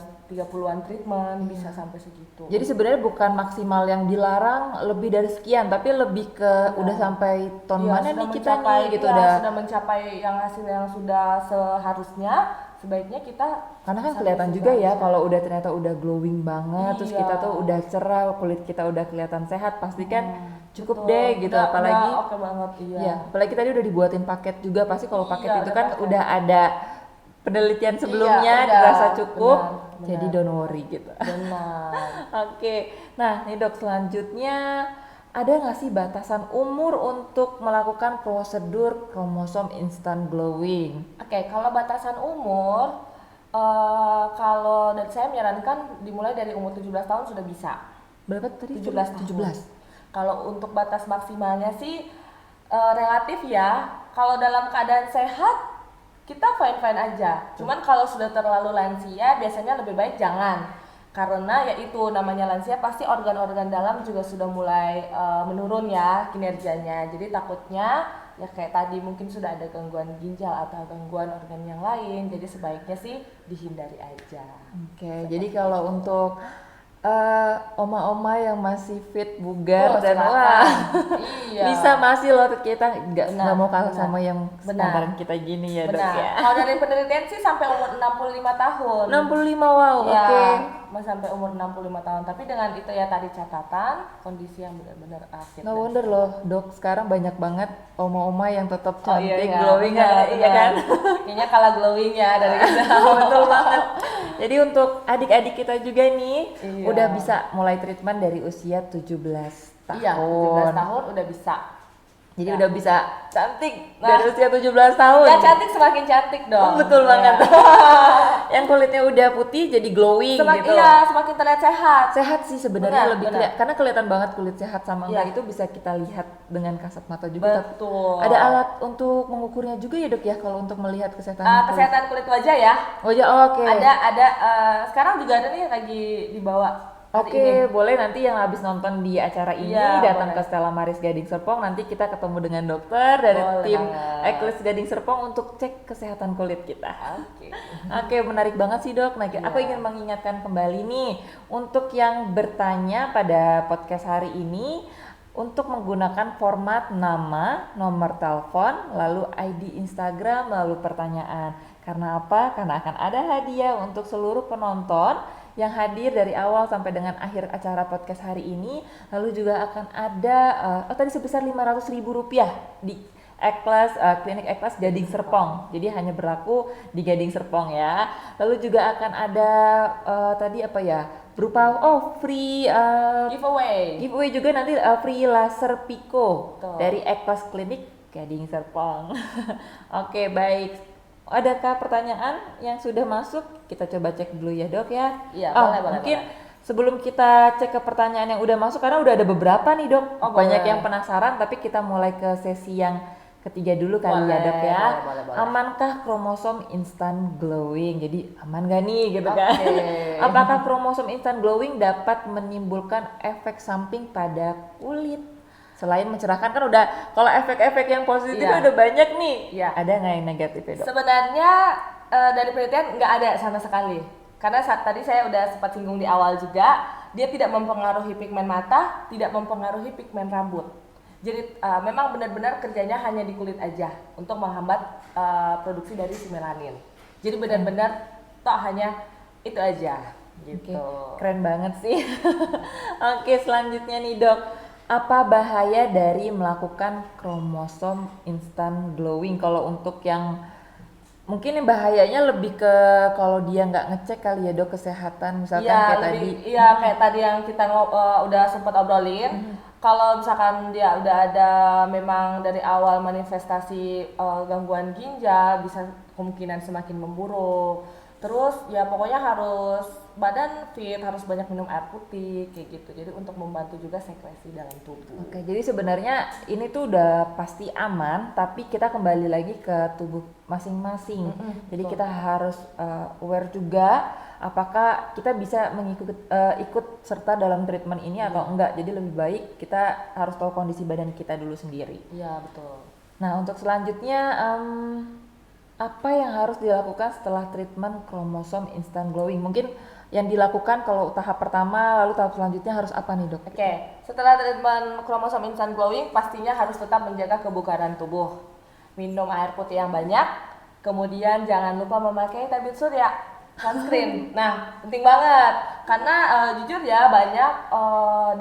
Speaker 2: treatment bisa sampai segitu.
Speaker 1: Jadi sebenarnya bukan maksimal yang dilarang lebih dari sekian, tapi lebih ke udah sampai ton
Speaker 2: Iya,
Speaker 1: mana
Speaker 2: sudah
Speaker 1: nih kita
Speaker 2: mencapai,
Speaker 1: nih gitu
Speaker 2: iya,
Speaker 1: udah.
Speaker 2: sudah mencapai yang hasil yang sudah seharusnya, sebaiknya kita
Speaker 1: Karena kan
Speaker 2: sampai
Speaker 1: kelihatan
Speaker 2: situ
Speaker 1: juga ya
Speaker 2: aja.
Speaker 1: kalau udah ternyata udah glowing banget, terus
Speaker 2: Iya.
Speaker 1: kita tuh udah cerah, kulit kita udah kelihatan sehat, pasti kan cukup
Speaker 2: Betul.
Speaker 1: deh gitu. Apalagi
Speaker 2: oke banget, iya.
Speaker 1: ya, apalagi tadi udah dibuatin paket juga, pasti kalau paket
Speaker 2: Iya,
Speaker 1: itu
Speaker 2: ada
Speaker 1: kan
Speaker 2: paket.
Speaker 1: udah ada penelitian sebelumnya,
Speaker 2: udah,
Speaker 1: dirasa cukup,
Speaker 2: benar,
Speaker 1: jadi
Speaker 2: benar.
Speaker 1: don't worry gitu.
Speaker 2: Benar.
Speaker 1: Oke, nah nih dok, selanjutnya ada nggak sih batasan umur untuk melakukan prosedur kromosom instant glowing?
Speaker 2: Oke, kalau batasan umur, kalau dari saya menyarankan dimulai dari umur 17 tahun sudah bisa.
Speaker 1: Berapa tadi?
Speaker 2: 17 tahun.
Speaker 1: 17.
Speaker 2: Kalau untuk batas maksimalnya sih relatif ya. Kalau dalam keadaan sehat kita fine-fine aja. Cuman kalau sudah terlalu lansia biasanya lebih baik jangan. Karena ya itu namanya lansia pasti organ-organ dalam juga sudah mulai menurun ya kinerjanya. Jadi takutnya ya kayak tadi mungkin sudah ada gangguan ginjal atau gangguan organ yang lain. Jadi sebaiknya sih dihindari aja.
Speaker 1: Oke, jadi kalau untuk oma-oma yang masih fit, bugar
Speaker 2: Oh,
Speaker 1: dan
Speaker 2: silakan.
Speaker 1: wah
Speaker 2: Iya.
Speaker 1: bisa masih loh, kita nggak
Speaker 2: Benar,
Speaker 1: mau kalah
Speaker 2: benar.
Speaker 1: sama yang
Speaker 2: Benar.
Speaker 1: sepantaran kita gini ya dok
Speaker 2: Benar.
Speaker 1: ya.
Speaker 2: Kalau dari penelitian sih sampai umur 65 tahun.
Speaker 1: 65 wow,
Speaker 2: Ya,
Speaker 1: oke.
Speaker 2: sampai umur 65 tahun. Tapi dengan itu ya tadi catatan kondisi yang benar-benar fit.
Speaker 1: No
Speaker 2: dan
Speaker 1: wonder loh dok, sekarang banyak banget oma-oma yang tetap
Speaker 2: Oh iya,
Speaker 1: cantik,
Speaker 2: iya,
Speaker 1: glowing,
Speaker 2: benar,
Speaker 1: iya kan?
Speaker 2: Kayaknya kalah glowing ya dari kita.
Speaker 1: Betul banget. Jadi untuk adik-adik kita juga nih
Speaker 2: Iya.
Speaker 1: udah bisa mulai treatment dari usia 17 tahun.
Speaker 2: Iya, 17 tahun udah bisa.
Speaker 1: Jadi
Speaker 2: Ya.
Speaker 1: udah bisa cantik
Speaker 2: Nah.
Speaker 1: dari usia 17 tahun.
Speaker 2: Ya cantik semakin cantik dong.
Speaker 1: Oh, betul
Speaker 2: Ya.
Speaker 1: banget. Yang kulitnya udah putih jadi glowing
Speaker 2: Semakin
Speaker 1: gitu.
Speaker 2: iya, semakin terlihat sehat.
Speaker 1: Sehat sih sebenarnya
Speaker 2: Benar,
Speaker 1: lebih
Speaker 2: benar.
Speaker 1: karena kelihatan banget kulit sehat sama
Speaker 2: Iya.
Speaker 1: enggak itu bisa kita lihat dengan kasat mata juga. Tapi
Speaker 2: Betul.
Speaker 1: ada alat untuk mengukurnya juga ya dok ya kalau untuk melihat kesehatan kulit.
Speaker 2: Kesehatan kulit wajah ya.
Speaker 1: Oh ya, oke.
Speaker 2: Ada sekarang juga ada nih yang lagi dibawa. hari
Speaker 1: Oke,
Speaker 2: ini.
Speaker 1: boleh nanti yang habis nonton di acara ini
Speaker 2: Iya,
Speaker 1: datang
Speaker 2: boleh.
Speaker 1: ke Stella Maris Gading Serpong, nanti kita ketemu dengan dokter dari
Speaker 2: Boleh
Speaker 1: tim
Speaker 2: banget.
Speaker 1: Eklis Gading Serpong untuk cek kesehatan kulit kita.
Speaker 2: Oke.
Speaker 1: Oke, menarik banget sih dok. Nah,
Speaker 2: Iya.
Speaker 1: aku ingin mengingatkan kembali nih untuk yang bertanya pada podcast hari ini untuk menggunakan format nama, nomor telepon, lalu ID Instagram, lalu pertanyaan. Karena apa? Karena akan ada hadiah untuk seluruh penonton yang hadir dari awal sampai dengan akhir acara podcast hari ini. Lalu juga akan ada tadi sebesar Rp500.000 di Klinik Eklas Gading Serpong. Jadi hanya berlaku di Gading Serpong ya. Lalu juga akan ada tadi apa ya? Berupa free giveaway juga nanti free laser Pico
Speaker 2: Betul.
Speaker 1: dari Eklas Klinik Gading Serpong. Oke, baik. Adakah pertanyaan yang sudah masuk? Kita coba cek dulu ya dok ya.
Speaker 2: Iya, boleh,
Speaker 1: Mungkin sebelum kita cek ke pertanyaan yang udah masuk, karena udah ada beberapa nih dok.
Speaker 2: Oh,
Speaker 1: Banyak
Speaker 2: boleh.
Speaker 1: yang penasaran, tapi kita mulai ke sesi yang ketiga dulu kali ya
Speaker 2: Boleh,
Speaker 1: dok ya.
Speaker 2: boleh.
Speaker 1: Amankah kromosom instant glowing? Jadi aman gak nih gitu kan?
Speaker 2: Oke.
Speaker 1: Apakah kromosom instant glowing dapat menimbulkan efek samping pada kulit? Selain mencerahkan, kan udah kalau efek-efek yang positif
Speaker 2: Iya.
Speaker 1: udah banyak nih.
Speaker 2: Iya.
Speaker 1: Ada nggak yang negatif ya dok?
Speaker 2: Sebenarnya dari penelitian nggak ada sama sekali. Karena tadi saya udah sempat singgung di awal juga, dia tidak mempengaruhi pigmen mata, tidak mempengaruhi pigmen rambut. Jadi memang benar-benar kerjanya hanya di kulit aja untuk menghambat produksi dari si melanin. Jadi benar-benar hanya itu aja gitu.
Speaker 1: Oke, keren banget sih. Oke, selanjutnya nih dok, apa bahaya dari melakukan kromosom instant glowing? Kalau untuk yang mungkin yang bahayanya lebih ke kalau dia nggak ngecek kali ya dok kesehatan, misalkan
Speaker 2: Iya,
Speaker 1: kayak
Speaker 2: lebih,
Speaker 1: tadi.
Speaker 2: iya kayak tadi yang kita udah sempat obrolin. Kalau misalkan dia udah ada memang dari awal manifestasi gangguan ginjal, bisa kemungkinan semakin memburuk. Terus ya pokoknya harus badan fit, harus banyak minum air putih kayak gitu. Jadi untuk membantu juga sekresi dalam tubuh.
Speaker 1: Oke, jadi sebenarnya ini tuh udah pasti aman, tapi kita kembali lagi ke tubuh masing-masing. Jadi
Speaker 2: betul.
Speaker 1: kita harus aware juga apakah kita bisa ikut serta dalam treatment ini atau enggak. Jadi lebih baik kita harus tahu kondisi badan kita dulu sendiri.
Speaker 2: Iya, betul.
Speaker 1: Nah, untuk selanjutnya apa yang harus dilakukan setelah treatment kromosom instant glowing? Mungkin yang dilakukan kalau tahap pertama, lalu tahap selanjutnya harus apa nih dok?
Speaker 2: Oke, setelah treatment kromosom instant glowing pastinya harus tetap menjaga kebugaran tubuh. Minum air putih yang banyak, kemudian jangan lupa memakai tabir surya, sunscreen. Nah, penting banget karena jujur ya banyak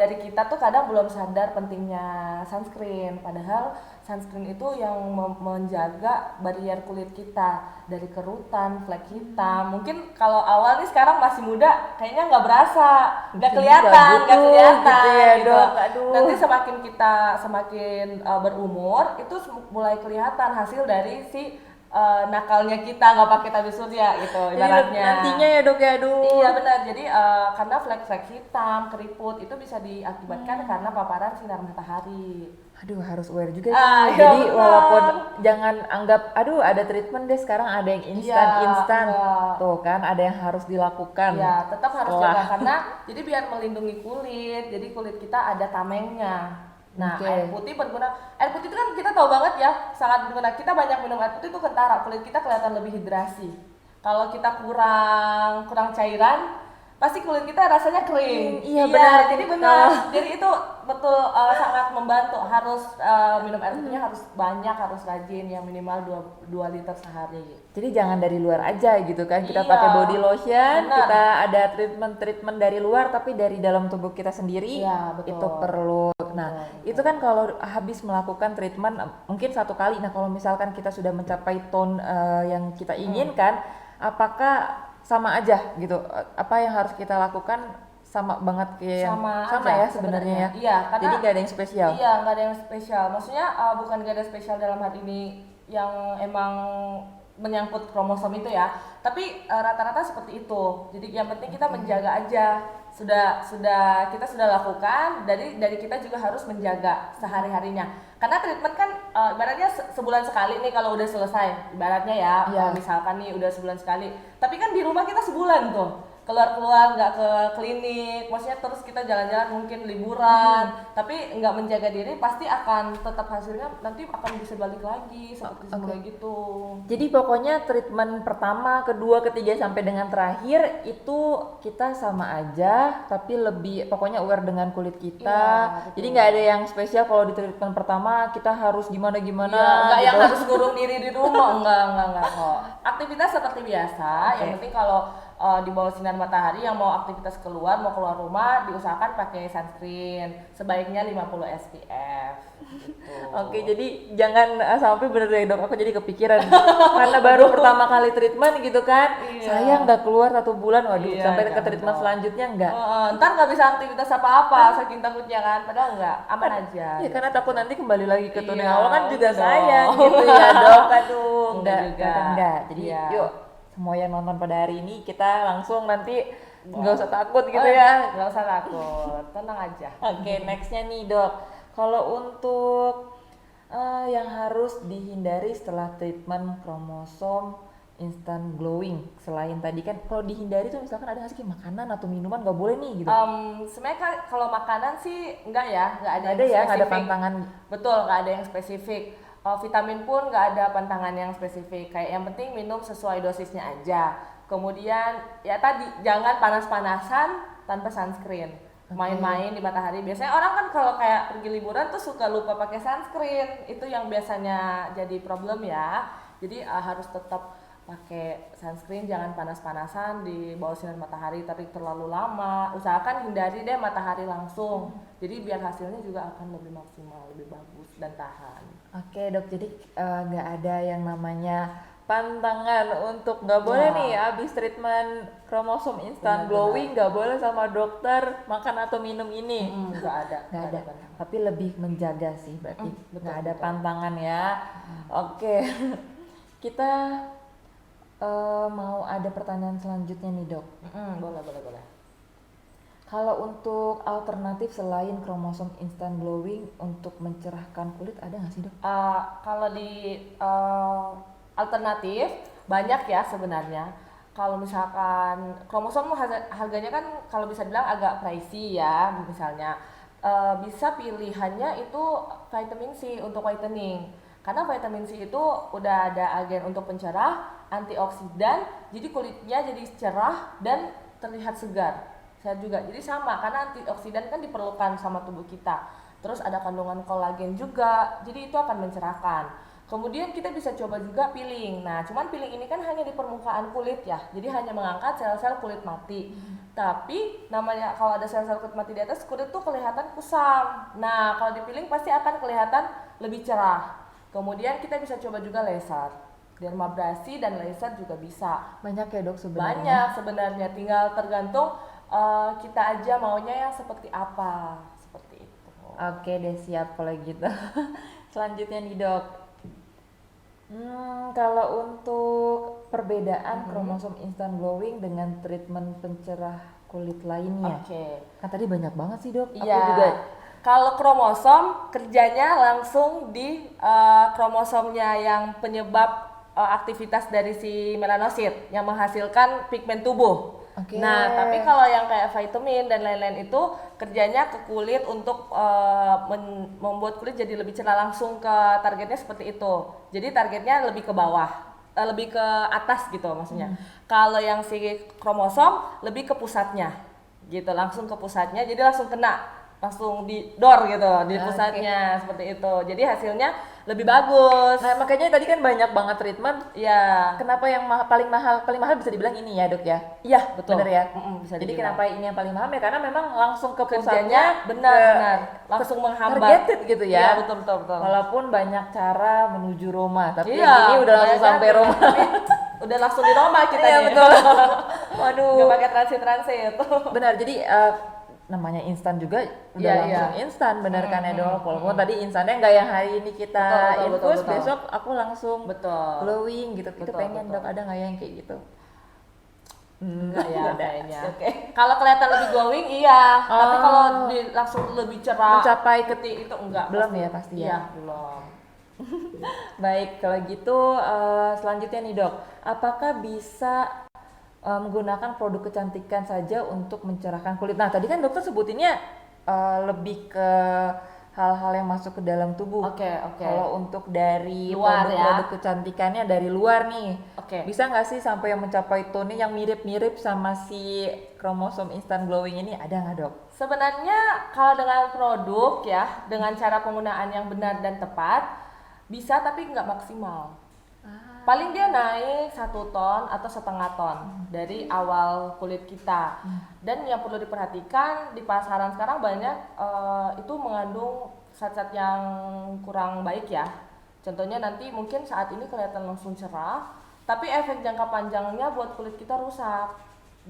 Speaker 2: dari kita tuh kadang belum sadar pentingnya sunscreen. Padahal sunscreen itu yang menjaga barrier kulit kita dari kerutan, flek hitam. Mungkin kalau awal nih sekarang masih muda, kayaknya nggak berasa, nggak
Speaker 1: Jadi
Speaker 2: kelihatan,
Speaker 1: nggak
Speaker 2: nggak
Speaker 1: butuh
Speaker 2: kelihatan
Speaker 1: gitu ya,
Speaker 2: gitu.
Speaker 1: Dok. Aduh.
Speaker 2: Nanti semakin kita berumur, itu mulai kelihatan hasil dari si nakalnya kita nggak pakai tabir surya gitu
Speaker 1: Jadi
Speaker 2: ibaratnya.
Speaker 1: nantinya ya dok ya, aduh.
Speaker 2: Iya benar. Jadi karena flek-flek hitam, keriput itu bisa diakibatkan karena paparan sinar matahari.
Speaker 1: Aduh harus aware juga
Speaker 2: Ah,
Speaker 1: sih.
Speaker 2: iya
Speaker 1: Jadi
Speaker 2: benar.
Speaker 1: walaupun jangan anggap aduh ada treatment deh sekarang ada yang instan-instan.
Speaker 2: iya.
Speaker 1: Tuh kan ada yang harus dilakukan.
Speaker 2: Iya, tetap harus
Speaker 1: setelah.
Speaker 2: jaga karena jadi biar melindungi kulit. Jadi kulit kita ada tamengnya. Nah,
Speaker 1: Oke.
Speaker 2: air putih berguna. Air putih itu kan kita tahu banget ya, sangat berguna. Kita banyak minum air putih itu kentara, kulit kita kelihatan lebih hidrasi. Kalau kita kurang cairan, pasti kulit kita rasanya kering.
Speaker 1: Iya, benar.
Speaker 2: Jadi benar. Jadi itu betul sangat membantu. Harus minum air putihnya harus banyak, harus rajin, yang minimal 2 liter sehari.
Speaker 1: Jadi jangan dari luar aja gitu kan. Kita
Speaker 2: Iya,
Speaker 1: pakai body lotion,
Speaker 2: benar.
Speaker 1: kita ada treatment dari luar tapi dari dalam tubuh kita sendiri
Speaker 2: Iya, betul.
Speaker 1: itu perlu. Nah, itu kan kalau habis melakukan treatment mungkin 1 kali. Nah, kalau misalkan kita sudah mencapai tone yang kita inginkan, apakah sama aja gitu? Apa yang harus kita lakukan sama banget kayak yang sama
Speaker 2: aja
Speaker 1: ya sebenarnya ya.
Speaker 2: Iya, karena
Speaker 1: Jadi nggak ada yang spesial.
Speaker 2: Iya, nggak ada yang spesial. Maksudnya bukan nggak ada spesial dalam hal ini yang emang menyangkut kromosom itu ya. Tapi rata-rata seperti itu. Jadi yang penting kita menjaga aja. Kita sudah lakukan. Dari kita juga harus menjaga sehari-harinya. Karena treatment kan ibaratnya sebulan sekali nih kalau udah selesai. Ibaratnya ya,
Speaker 1: Iya.
Speaker 2: misalkan nih udah sebulan sekali. Tapi kan di rumah kita sebulan tuh. Keluar nggak ke klinik, maksudnya terus kita jalan-jalan mungkin liburan, tapi nggak menjaga diri pasti akan tetap hasilnya nanti akan bisa balik lagi seperti semula gitu.
Speaker 1: Jadi pokoknya treatment pertama, kedua, ketiga sampai dengan terakhir itu kita sama aja, tapi lebih pokoknya aware dengan kulit kita.
Speaker 2: Iya, betul.
Speaker 1: Jadi nggak ada yang spesial kalau di treatment pertama kita harus gimana
Speaker 2: Iya,
Speaker 1: gitu.
Speaker 2: nggak yang harus ngurung diri di rumah, enggak kok. Aktivitas seperti biasa, yang penting kalau di bawah sinar matahari yang mau aktivitas mau keluar rumah diusahakan pakai sunscreen sebaiknya 50 SPF gitu.
Speaker 1: Oke, jadi jangan sampai bener deh dok, aku jadi kepikiran karena baru pertama kali treatment gitu kan,
Speaker 2: Iya.
Speaker 1: sayang nggak keluar 1 bulan, waduh
Speaker 2: Iya,
Speaker 1: sampai ke
Speaker 2: jangan
Speaker 1: treatment
Speaker 2: dong.
Speaker 1: selanjutnya enggak.
Speaker 2: Ntar nggak bisa aktivitas apa-apa saking takutnya kan, padahal nggak, aman aja.
Speaker 1: Ya karena takut nanti kembali lagi ke tone
Speaker 2: Iya,
Speaker 1: awal kan juga
Speaker 2: dong.
Speaker 1: sayang gitu ya dok, aduh
Speaker 2: Enggak
Speaker 1: enggak,
Speaker 2: juga.
Speaker 1: ternyata enggak. Jadi
Speaker 2: Iya.
Speaker 1: yuk semua yang nonton pada hari ini kita langsung nanti nggak usah takut gitu ya.
Speaker 2: Nggak usah takut, tenang aja.
Speaker 1: Oke, nextnya nih dok, kalau untuk yang harus dihindari setelah treatment kromosom instant glowing, selain tadi kan kalau dihindari tuh misalkan ada nggak sih kayak makanan atau minuman nggak boleh nih gitu?
Speaker 2: Sebenarnya kalau makanan sih enggak ya, nggak ada
Speaker 1: Nggak
Speaker 2: yang
Speaker 1: ada ya, nggak ada
Speaker 2: spesifik.
Speaker 1: pantangan.
Speaker 2: Betul, nggak ada yang spesifik. Vitamin pun nggak ada pantangan yang spesifik. Kayak yang penting minum sesuai dosisnya aja. Kemudian ya tadi jangan panas-panasan tanpa sunscreen. Main-main di matahari. Biasanya orang kan kalau kayak pergi liburan tuh suka lupa pakai sunscreen. Itu yang biasanya jadi problem ya. Jadi harus tetap pakai sunscreen, jangan panas-panasan di bawah sinar matahari tapi terlalu lama. Usahakan hindari deh matahari langsung. Jadi biar hasilnya juga akan lebih maksimal, lebih bagus dan tahan.
Speaker 1: Oke dok, jadi nggak ada yang namanya pantangan untuk nggak boleh
Speaker 2: Ya.
Speaker 1: nih abis treatment kromosom instant
Speaker 2: Benar-benar.
Speaker 1: glowing nggak boleh sama dokter makan atau minum ini.
Speaker 2: Nggak ada.
Speaker 1: Nggak ada,
Speaker 2: pantangan.
Speaker 1: tapi lebih menjaga sih berarti
Speaker 2: betul,
Speaker 1: nggak ada
Speaker 2: betul.
Speaker 1: pantangan ya. Oke, kita mau ada pertanyaan selanjutnya nih dok.
Speaker 2: Boleh.
Speaker 1: Kalau untuk alternatif selain kromosom instant glowing untuk mencerahkan kulit ada nggak sih dok?
Speaker 2: Kalau di alternatif banyak ya sebenarnya. Kalau misalkan kromosom harganya kan kalau bisa bilang agak pricey ya, misalnya bisa pilihannya itu vitamin C untuk whitening. Karena vitamin C itu udah ada agen untuk pencerah, antioksidan, jadi kulitnya jadi cerah dan terlihat segar. Saya juga, jadi sama karena antioksidan kan diperlukan sama tubuh kita. Terus ada kandungan kolagen juga, jadi itu akan mencerahkan. Kemudian kita bisa coba juga peeling. Nah, cuman peeling ini kan hanya di permukaan kulit ya, jadi hanya mengangkat sel-sel kulit mati. Tapi namanya kalau ada sel-sel kulit mati di atas, kulit tuh kelihatan kusam. Nah, kalau di peeling pasti akan kelihatan lebih cerah. Kemudian kita bisa coba juga laser, dermabrasi dan laser juga bisa.
Speaker 1: Banyak ya dok sebenarnya.
Speaker 2: Banyak sebenarnya, tinggal tergantung kita aja maunya yang seperti apa, seperti itu.
Speaker 1: Oke deh siap kalau gitu. Selanjutnya nih dok. Kalau untuk perbedaan kromosom instant glowing dengan treatment pencerah kulit lainnya,
Speaker 2: Oke.
Speaker 1: kan tadi banyak banget sih dok. Aku
Speaker 2: Iya.
Speaker 1: juga
Speaker 2: Kalau kromosom kerjanya langsung di kromosomnya yang penyebab aktivitas dari si melanosit yang menghasilkan pigmen tubuh.
Speaker 1: Oke.
Speaker 2: Nah, tapi kalau yang kayak vitamin dan lain-lain itu kerjanya ke kulit untuk membuat kulit jadi lebih cerah, langsung ke targetnya seperti itu. Jadi targetnya lebih ke bawah, lebih ke atas gitu maksudnya. Kalau yang si kromosom lebih ke pusatnya gitu, langsung ke pusatnya, jadi langsung kena, langsung di door gitu, di pusatnya seperti itu. Jadi hasilnya lebih bagus.
Speaker 1: Nah makanya tadi kan banyak banget treatment.
Speaker 2: Ya,
Speaker 1: Kenapa yang paling mahal bisa dibilang ini ya dok ya?
Speaker 2: iya betul.
Speaker 1: Bener ya.
Speaker 2: Bisa
Speaker 1: Jadi
Speaker 2: dibilang.
Speaker 1: kenapa ini yang paling mahal ya? Karena memang langsung ke
Speaker 2: Kerjanya
Speaker 1: pusatnya,
Speaker 2: benar-benar langsung menghambat.
Speaker 1: targeted gitu
Speaker 2: Iya,
Speaker 1: ya.
Speaker 2: betul betul betul.
Speaker 1: Walaupun banyak cara menuju Roma, tapi
Speaker 2: Iya,
Speaker 1: yang ini udah langsung
Speaker 2: banyak
Speaker 1: sampai
Speaker 2: kan,
Speaker 1: Roma.
Speaker 2: tapi udah langsung di Roma kita
Speaker 1: Iya
Speaker 2: nih.
Speaker 1: betul.
Speaker 2: Nggak
Speaker 1: Waduh.
Speaker 2: pakai transit.
Speaker 1: Benar. Jadi namanya instan juga udah
Speaker 2: Iya,
Speaker 1: langsung
Speaker 2: iya.
Speaker 1: instan bener kan ya dok. Walaupun tadi instannya nggak yang hari ini kita
Speaker 2: Betul,
Speaker 1: infus,
Speaker 2: betul.
Speaker 1: besok aku langsung
Speaker 2: Betul.
Speaker 1: glowing gitu. Itu
Speaker 2: Betul,
Speaker 1: pengen
Speaker 2: betul.
Speaker 1: dok, ada nggak ya yang kayak gitu?
Speaker 2: Enggak ya
Speaker 1: Udah.
Speaker 2: kayaknya.
Speaker 1: Oke.
Speaker 2: Kalau kelihatan lebih glowing iya, tapi
Speaker 1: Oh.
Speaker 2: kalau langsung lebih cerah
Speaker 1: Mencapai
Speaker 2: itu enggak.
Speaker 1: belum ya pasti ya.
Speaker 2: Iya, belum.
Speaker 1: Baik, kalau gitu selanjutnya nih dok, apakah bisa menggunakan produk kecantikan saja untuk mencerahkan kulit? Nah tadi kan dokter sebutinnya lebih ke hal-hal yang masuk ke dalam tubuh.
Speaker 2: Oke.
Speaker 1: Kalau untuk dari
Speaker 2: Luar ya.
Speaker 1: produk-produk kecantikannya dari luar nih,
Speaker 2: Oke.
Speaker 1: bisa nggak sih sampai yang mencapai tone yang mirip-mirip sama si kromosom instant glowing ini, ada nggak dok?
Speaker 2: Sebenarnya kalau dengan produk ya, dengan cara penggunaan yang benar dan tepat, bisa tapi nggak maksimal. Paling dia naik 1 ton atau setengah ton dari awal kulit kita. Dan yang perlu diperhatikan di pasaran sekarang banyak itu mengandung zat-zat yang kurang baik ya. Contohnya nanti mungkin saat ini kelihatan langsung cerah, tapi efek jangka panjangnya buat kulit kita rusak.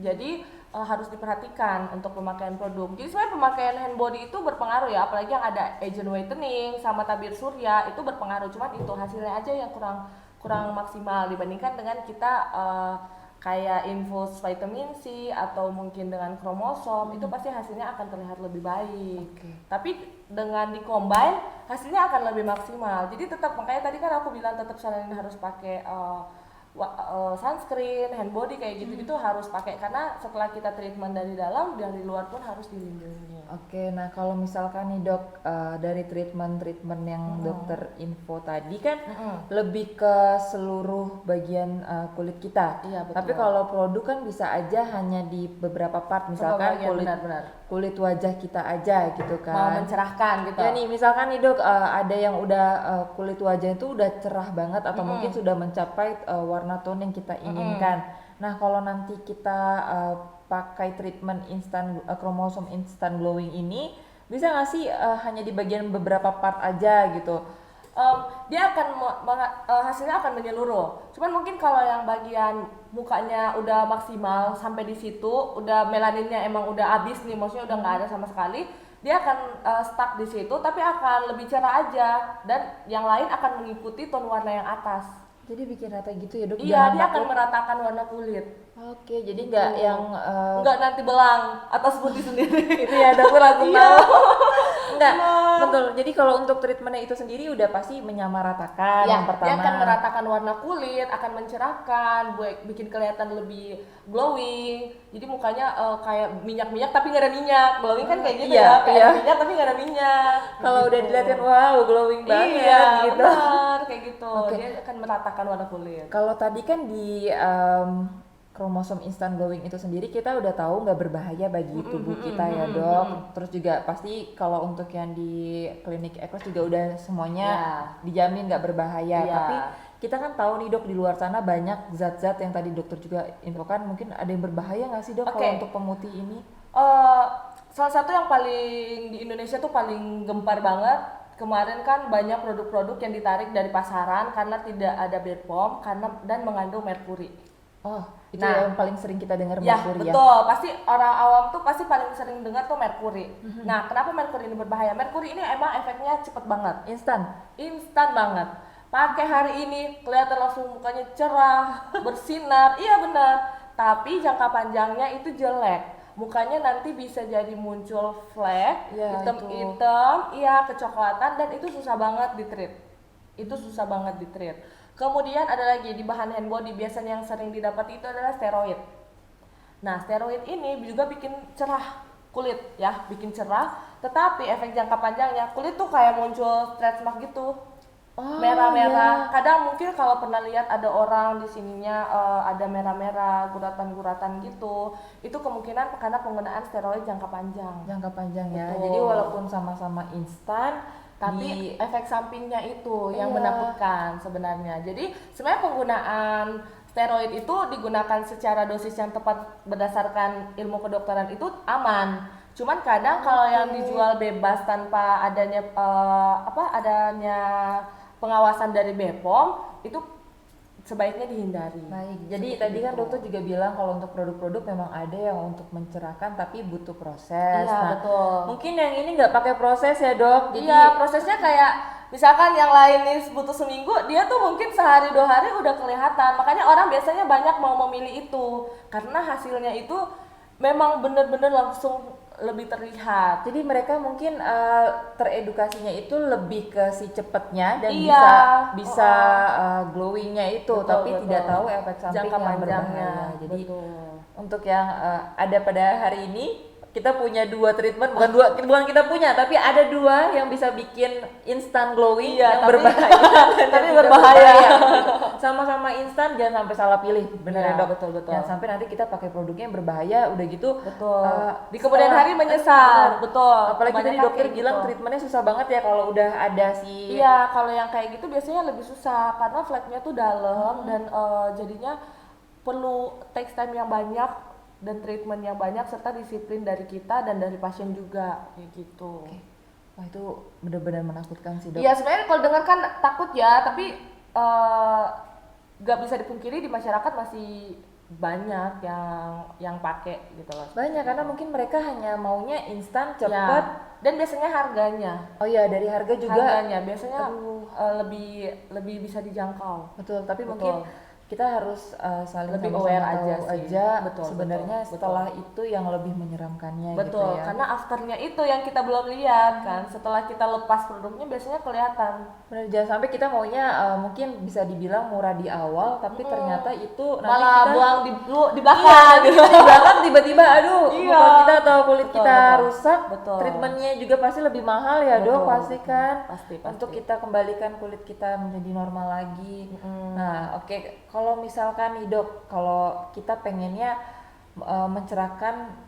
Speaker 2: Jadi harus diperhatikan untuk pemakaian produk. Jadi sebenarnya pemakaian hand body itu berpengaruh ya, apalagi yang ada agent whitening sama tabir surya itu berpengaruh. Cuman itu hasilnya aja yang kurang maksimal dibandingkan dengan kita kayak infus vitamin C atau mungkin dengan kromosom, itu pasti hasilnya akan terlihat lebih baik. Tapi dengan dikombine hasilnya akan lebih maksimal. Jadi tetap, makanya tadi kan aku bilang tetap saranin harus pakai sunscreen, hand body kayak gitu-gitu harus pakai, karena setelah kita treatment dari dalam, dari luar pun harus dilindungi.
Speaker 1: Oke, nah kalau misalkan nih dok, dari treatment yang dokter info tadi kan lebih ke seluruh bagian kulit kita.
Speaker 2: Iya, betul.
Speaker 1: Tapi kalau produk kan bisa aja hanya di beberapa part, misalkan
Speaker 2: bagian,
Speaker 1: kulit
Speaker 2: benar-benar.
Speaker 1: kulit wajah kita aja gitu
Speaker 2: Mau
Speaker 1: kan.
Speaker 2: mencerahkan gitu.
Speaker 1: Ya nih, misalkan nih dok, ada yang udah kulit wajah itu udah cerah banget atau mungkin sudah mencapai warna tone yang kita inginkan. Nah kalau nanti kita pakai treatment instan kromosom instant glowing ini, bisa nggak sih hanya di bagian beberapa part aja gitu?
Speaker 2: Dia akan hasilnya akan menyeluruh. Cuman mungkin kalau yang bagian mukanya udah maksimal sampai di situ, udah melaninnya emang udah habis nih, maksudnya udah nggak ada sama sekali, dia akan stuck di situ, tapi akan lebih cerah aja, dan yang lain akan mengikuti tone warna yang atas.
Speaker 1: Jadi bikin rata gitu ya dok?
Speaker 2: Iya,
Speaker 1: Jangan
Speaker 2: dia akan
Speaker 1: takut.
Speaker 2: meratakan warna kulit.
Speaker 1: Oke, jadi nggak yang
Speaker 2: Enggak nanti belang atas putih sendiri.
Speaker 1: itu ya dokter langsung
Speaker 2: Iya.
Speaker 1: tahu. Enggak, betul. Jadi kalau untuk treatmentnya itu sendiri udah pasti menyamaratakan
Speaker 2: Ya,
Speaker 1: yang pertama.
Speaker 2: dia akan meratakan warna kulit, akan mencerahkan, bikin kelihatan lebih glowing. Jadi mukanya kayak minyak-minyak tapi nggak ada minyak. Glowing kan kayak gitu
Speaker 1: Iya,
Speaker 2: ya, kayak
Speaker 1: iya.
Speaker 2: ada minyak tapi nggak ada minyak.
Speaker 1: Kalau
Speaker 2: Gitu.
Speaker 1: udah dilihatin wow glowing banget
Speaker 2: Iya,
Speaker 1: gitu.
Speaker 2: benar kayak gitu.
Speaker 1: Oke.
Speaker 2: Dia akan meratakan warna kulit.
Speaker 1: Kalau tadi kan di kromosom instant glowing itu sendiri kita udah tahu nggak berbahaya bagi tubuh kita ya dok. Terus juga pasti kalau untuk yang di klinik Ekos juga udah semuanya dijamin nggak berbahaya.
Speaker 2: Iya.
Speaker 1: Tapi kita kan tahu nih dok, di luar sana banyak zat-zat yang tadi dokter juga infokan, mungkin ada yang berbahaya nggak sih dok
Speaker 2: Oke.
Speaker 1: kalau untuk pemutih ini?
Speaker 2: Salah satu yang paling di Indonesia tuh paling gempar banget. Kemarin kan banyak produk-produk yang ditarik dari pasaran karena tidak ada BPOM dan mengandung merkuri.
Speaker 1: Oh, itu
Speaker 2: Nah,
Speaker 1: yang paling sering kita dengar
Speaker 2: Ya,
Speaker 1: merkuri ya.
Speaker 2: betul. Pasti orang awam tuh pasti paling sering dengar tuh merkuri. Nah, kenapa merkuri ini berbahaya? Merkuri ini emang efeknya cepet banget,
Speaker 1: Instan.
Speaker 2: instan banget. pakai hari ini kelihatan langsung mukanya cerah, bersinar, iya benar. Tapi jangka panjangnya itu jelek. Mukanya nanti bisa jadi muncul flek,
Speaker 1: Ya,
Speaker 2: hitam-hitam, iya kecoklatan dan itu susah banget di-treat. Itu susah banget di-treat. Kemudian ada lagi di bahan hand body biasanya yang sering didapat itu adalah steroid. Nah, steroid ini juga bikin cerah kulit ya, bikin cerah. Tetapi efek jangka panjangnya kulit tuh kayak muncul stretch mark gitu,
Speaker 1: Oh,
Speaker 2: merah-merah.
Speaker 1: iya.
Speaker 2: Kadang mungkin kalau pernah lihat ada orang di sininya ada merah-merah, guratan-guratan gitu. Itu kemungkinan karena penggunaan steroid jangka panjang.
Speaker 1: Jangka panjang ya.
Speaker 2: Betul.
Speaker 1: Jadi walaupun sama-sama instan,
Speaker 2: Tapi efek sampingnya itu yang
Speaker 1: Iya.
Speaker 2: menakutkan sebenarnya. Jadi sebenarnya penggunaan steroid itu digunakan secara dosis yang tepat berdasarkan ilmu kedokteran itu aman. Cuman kadang kalau yang dijual bebas tanpa adanya adanya pengawasan dari BPOM itu sebaiknya dihindari.
Speaker 1: baik. Jadi
Speaker 2: Seperti
Speaker 1: tadi kan
Speaker 2: itu.
Speaker 1: dokter juga bilang kalau untuk produk-produk memang ada yang untuk mencerahkan tapi butuh proses.
Speaker 2: Iya,
Speaker 1: Nah,
Speaker 2: betul.
Speaker 1: mungkin yang ini nggak pakai proses ya dok. Jadi
Speaker 2: Iya, prosesnya kayak misalkan yang lain nih butuh seminggu, dia tuh mungkin sehari 2 hari udah kelihatan. Makanya orang biasanya banyak mau memilih itu karena hasilnya itu memang bener-bener langsung lebih terlihat.
Speaker 1: Jadi mereka mungkin teredukasinya itu lebih ke si cepetnya dan
Speaker 2: Iya,
Speaker 1: bisa glowingnya itu,
Speaker 2: Betul,
Speaker 1: tapi
Speaker 2: betul.
Speaker 1: tidak tahu efek samping
Speaker 2: Jangka
Speaker 1: yang
Speaker 2: panjangnya.
Speaker 1: berbahaya. Jadi
Speaker 2: Betul.
Speaker 1: untuk yang ada pada hari ini kita punya 2 treatment, bukan kita punya, tapi ada 2 yang bisa bikin instant glowing
Speaker 2: Iya,
Speaker 1: yang
Speaker 2: tapi-
Speaker 1: berbahaya. dan yang
Speaker 2: tapi
Speaker 1: tidak
Speaker 2: berbahaya.
Speaker 1: Sama-sama instan, jangan sampai salah pilih, bener
Speaker 2: Iya,
Speaker 1: ya dok.
Speaker 2: betul.
Speaker 1: Jangan sampai nanti kita pakai produknya yang berbahaya, udah gitu.
Speaker 2: Betul. Di
Speaker 1: setelah-
Speaker 2: kemudian hari menyesal. Betul.
Speaker 1: Apalagi tadi
Speaker 2: Kebanyakan
Speaker 1: dokter
Speaker 2: kayak
Speaker 1: bilang
Speaker 2: gitu.
Speaker 1: treatmentnya susah banget ya kalau udah ada si.
Speaker 2: Iya, kalau yang kayak gitu biasanya lebih susah karena flagnya tuh dalam dan jadinya perlu take time yang banyak dan treatment yang banyak serta disiplin dari kita dan dari pasien juga kayak gitu.
Speaker 1: Wah itu benar-benar menakutkan sih dok.
Speaker 2: Iya sebenarnya kalau dengar kan takut ya, tapi nggak bisa dipungkiri di masyarakat masih banyak yang pakai gitu loh.
Speaker 1: Banyak karena mungkin mereka hanya maunya instan,
Speaker 2: Ya,
Speaker 1: cepat.
Speaker 2: dan biasanya harganya.
Speaker 1: Oh iya dari harga juga.
Speaker 2: Harganya biasanya
Speaker 1: Aduh.
Speaker 2: lebih bisa dijangkau.
Speaker 1: Betul, tapi
Speaker 2: Betul.
Speaker 1: mungkin kita harus saling
Speaker 2: Lebih
Speaker 1: sama-sama
Speaker 2: aware
Speaker 1: tahu
Speaker 2: aja sih. Betul,
Speaker 1: sebenarnya
Speaker 2: betul.
Speaker 1: setelah itu yang lebih menyeramkannya gitu
Speaker 2: Betul,
Speaker 1: ya.
Speaker 2: karena afternya itu yang kita belum lihat kan. Setelah kita lepas produknya biasanya kelihatan.
Speaker 1: Benar, jangan sampai kita maunya mungkin bisa dibilang murah di awal, tapi ternyata itu nanti
Speaker 2: Malah
Speaker 1: kita
Speaker 2: buang di
Speaker 1: Iya,
Speaker 2: belakang
Speaker 1: nanti kita di belakang tiba-tiba aduh
Speaker 2: Iya.
Speaker 1: muka kita atau kulit
Speaker 2: Betul,
Speaker 1: kita
Speaker 2: betul.
Speaker 1: rusak,
Speaker 2: Betul.
Speaker 1: treatmentnya juga pasti lebih mahal ya dok,
Speaker 2: Betul,
Speaker 1: pasti
Speaker 2: betul.
Speaker 1: kan,
Speaker 2: Pasti.
Speaker 1: untuk kita kembalikan kulit kita menjadi normal lagi. Nah oke, kalau misalkan nih dok, kalau kita pengennya mencerahkan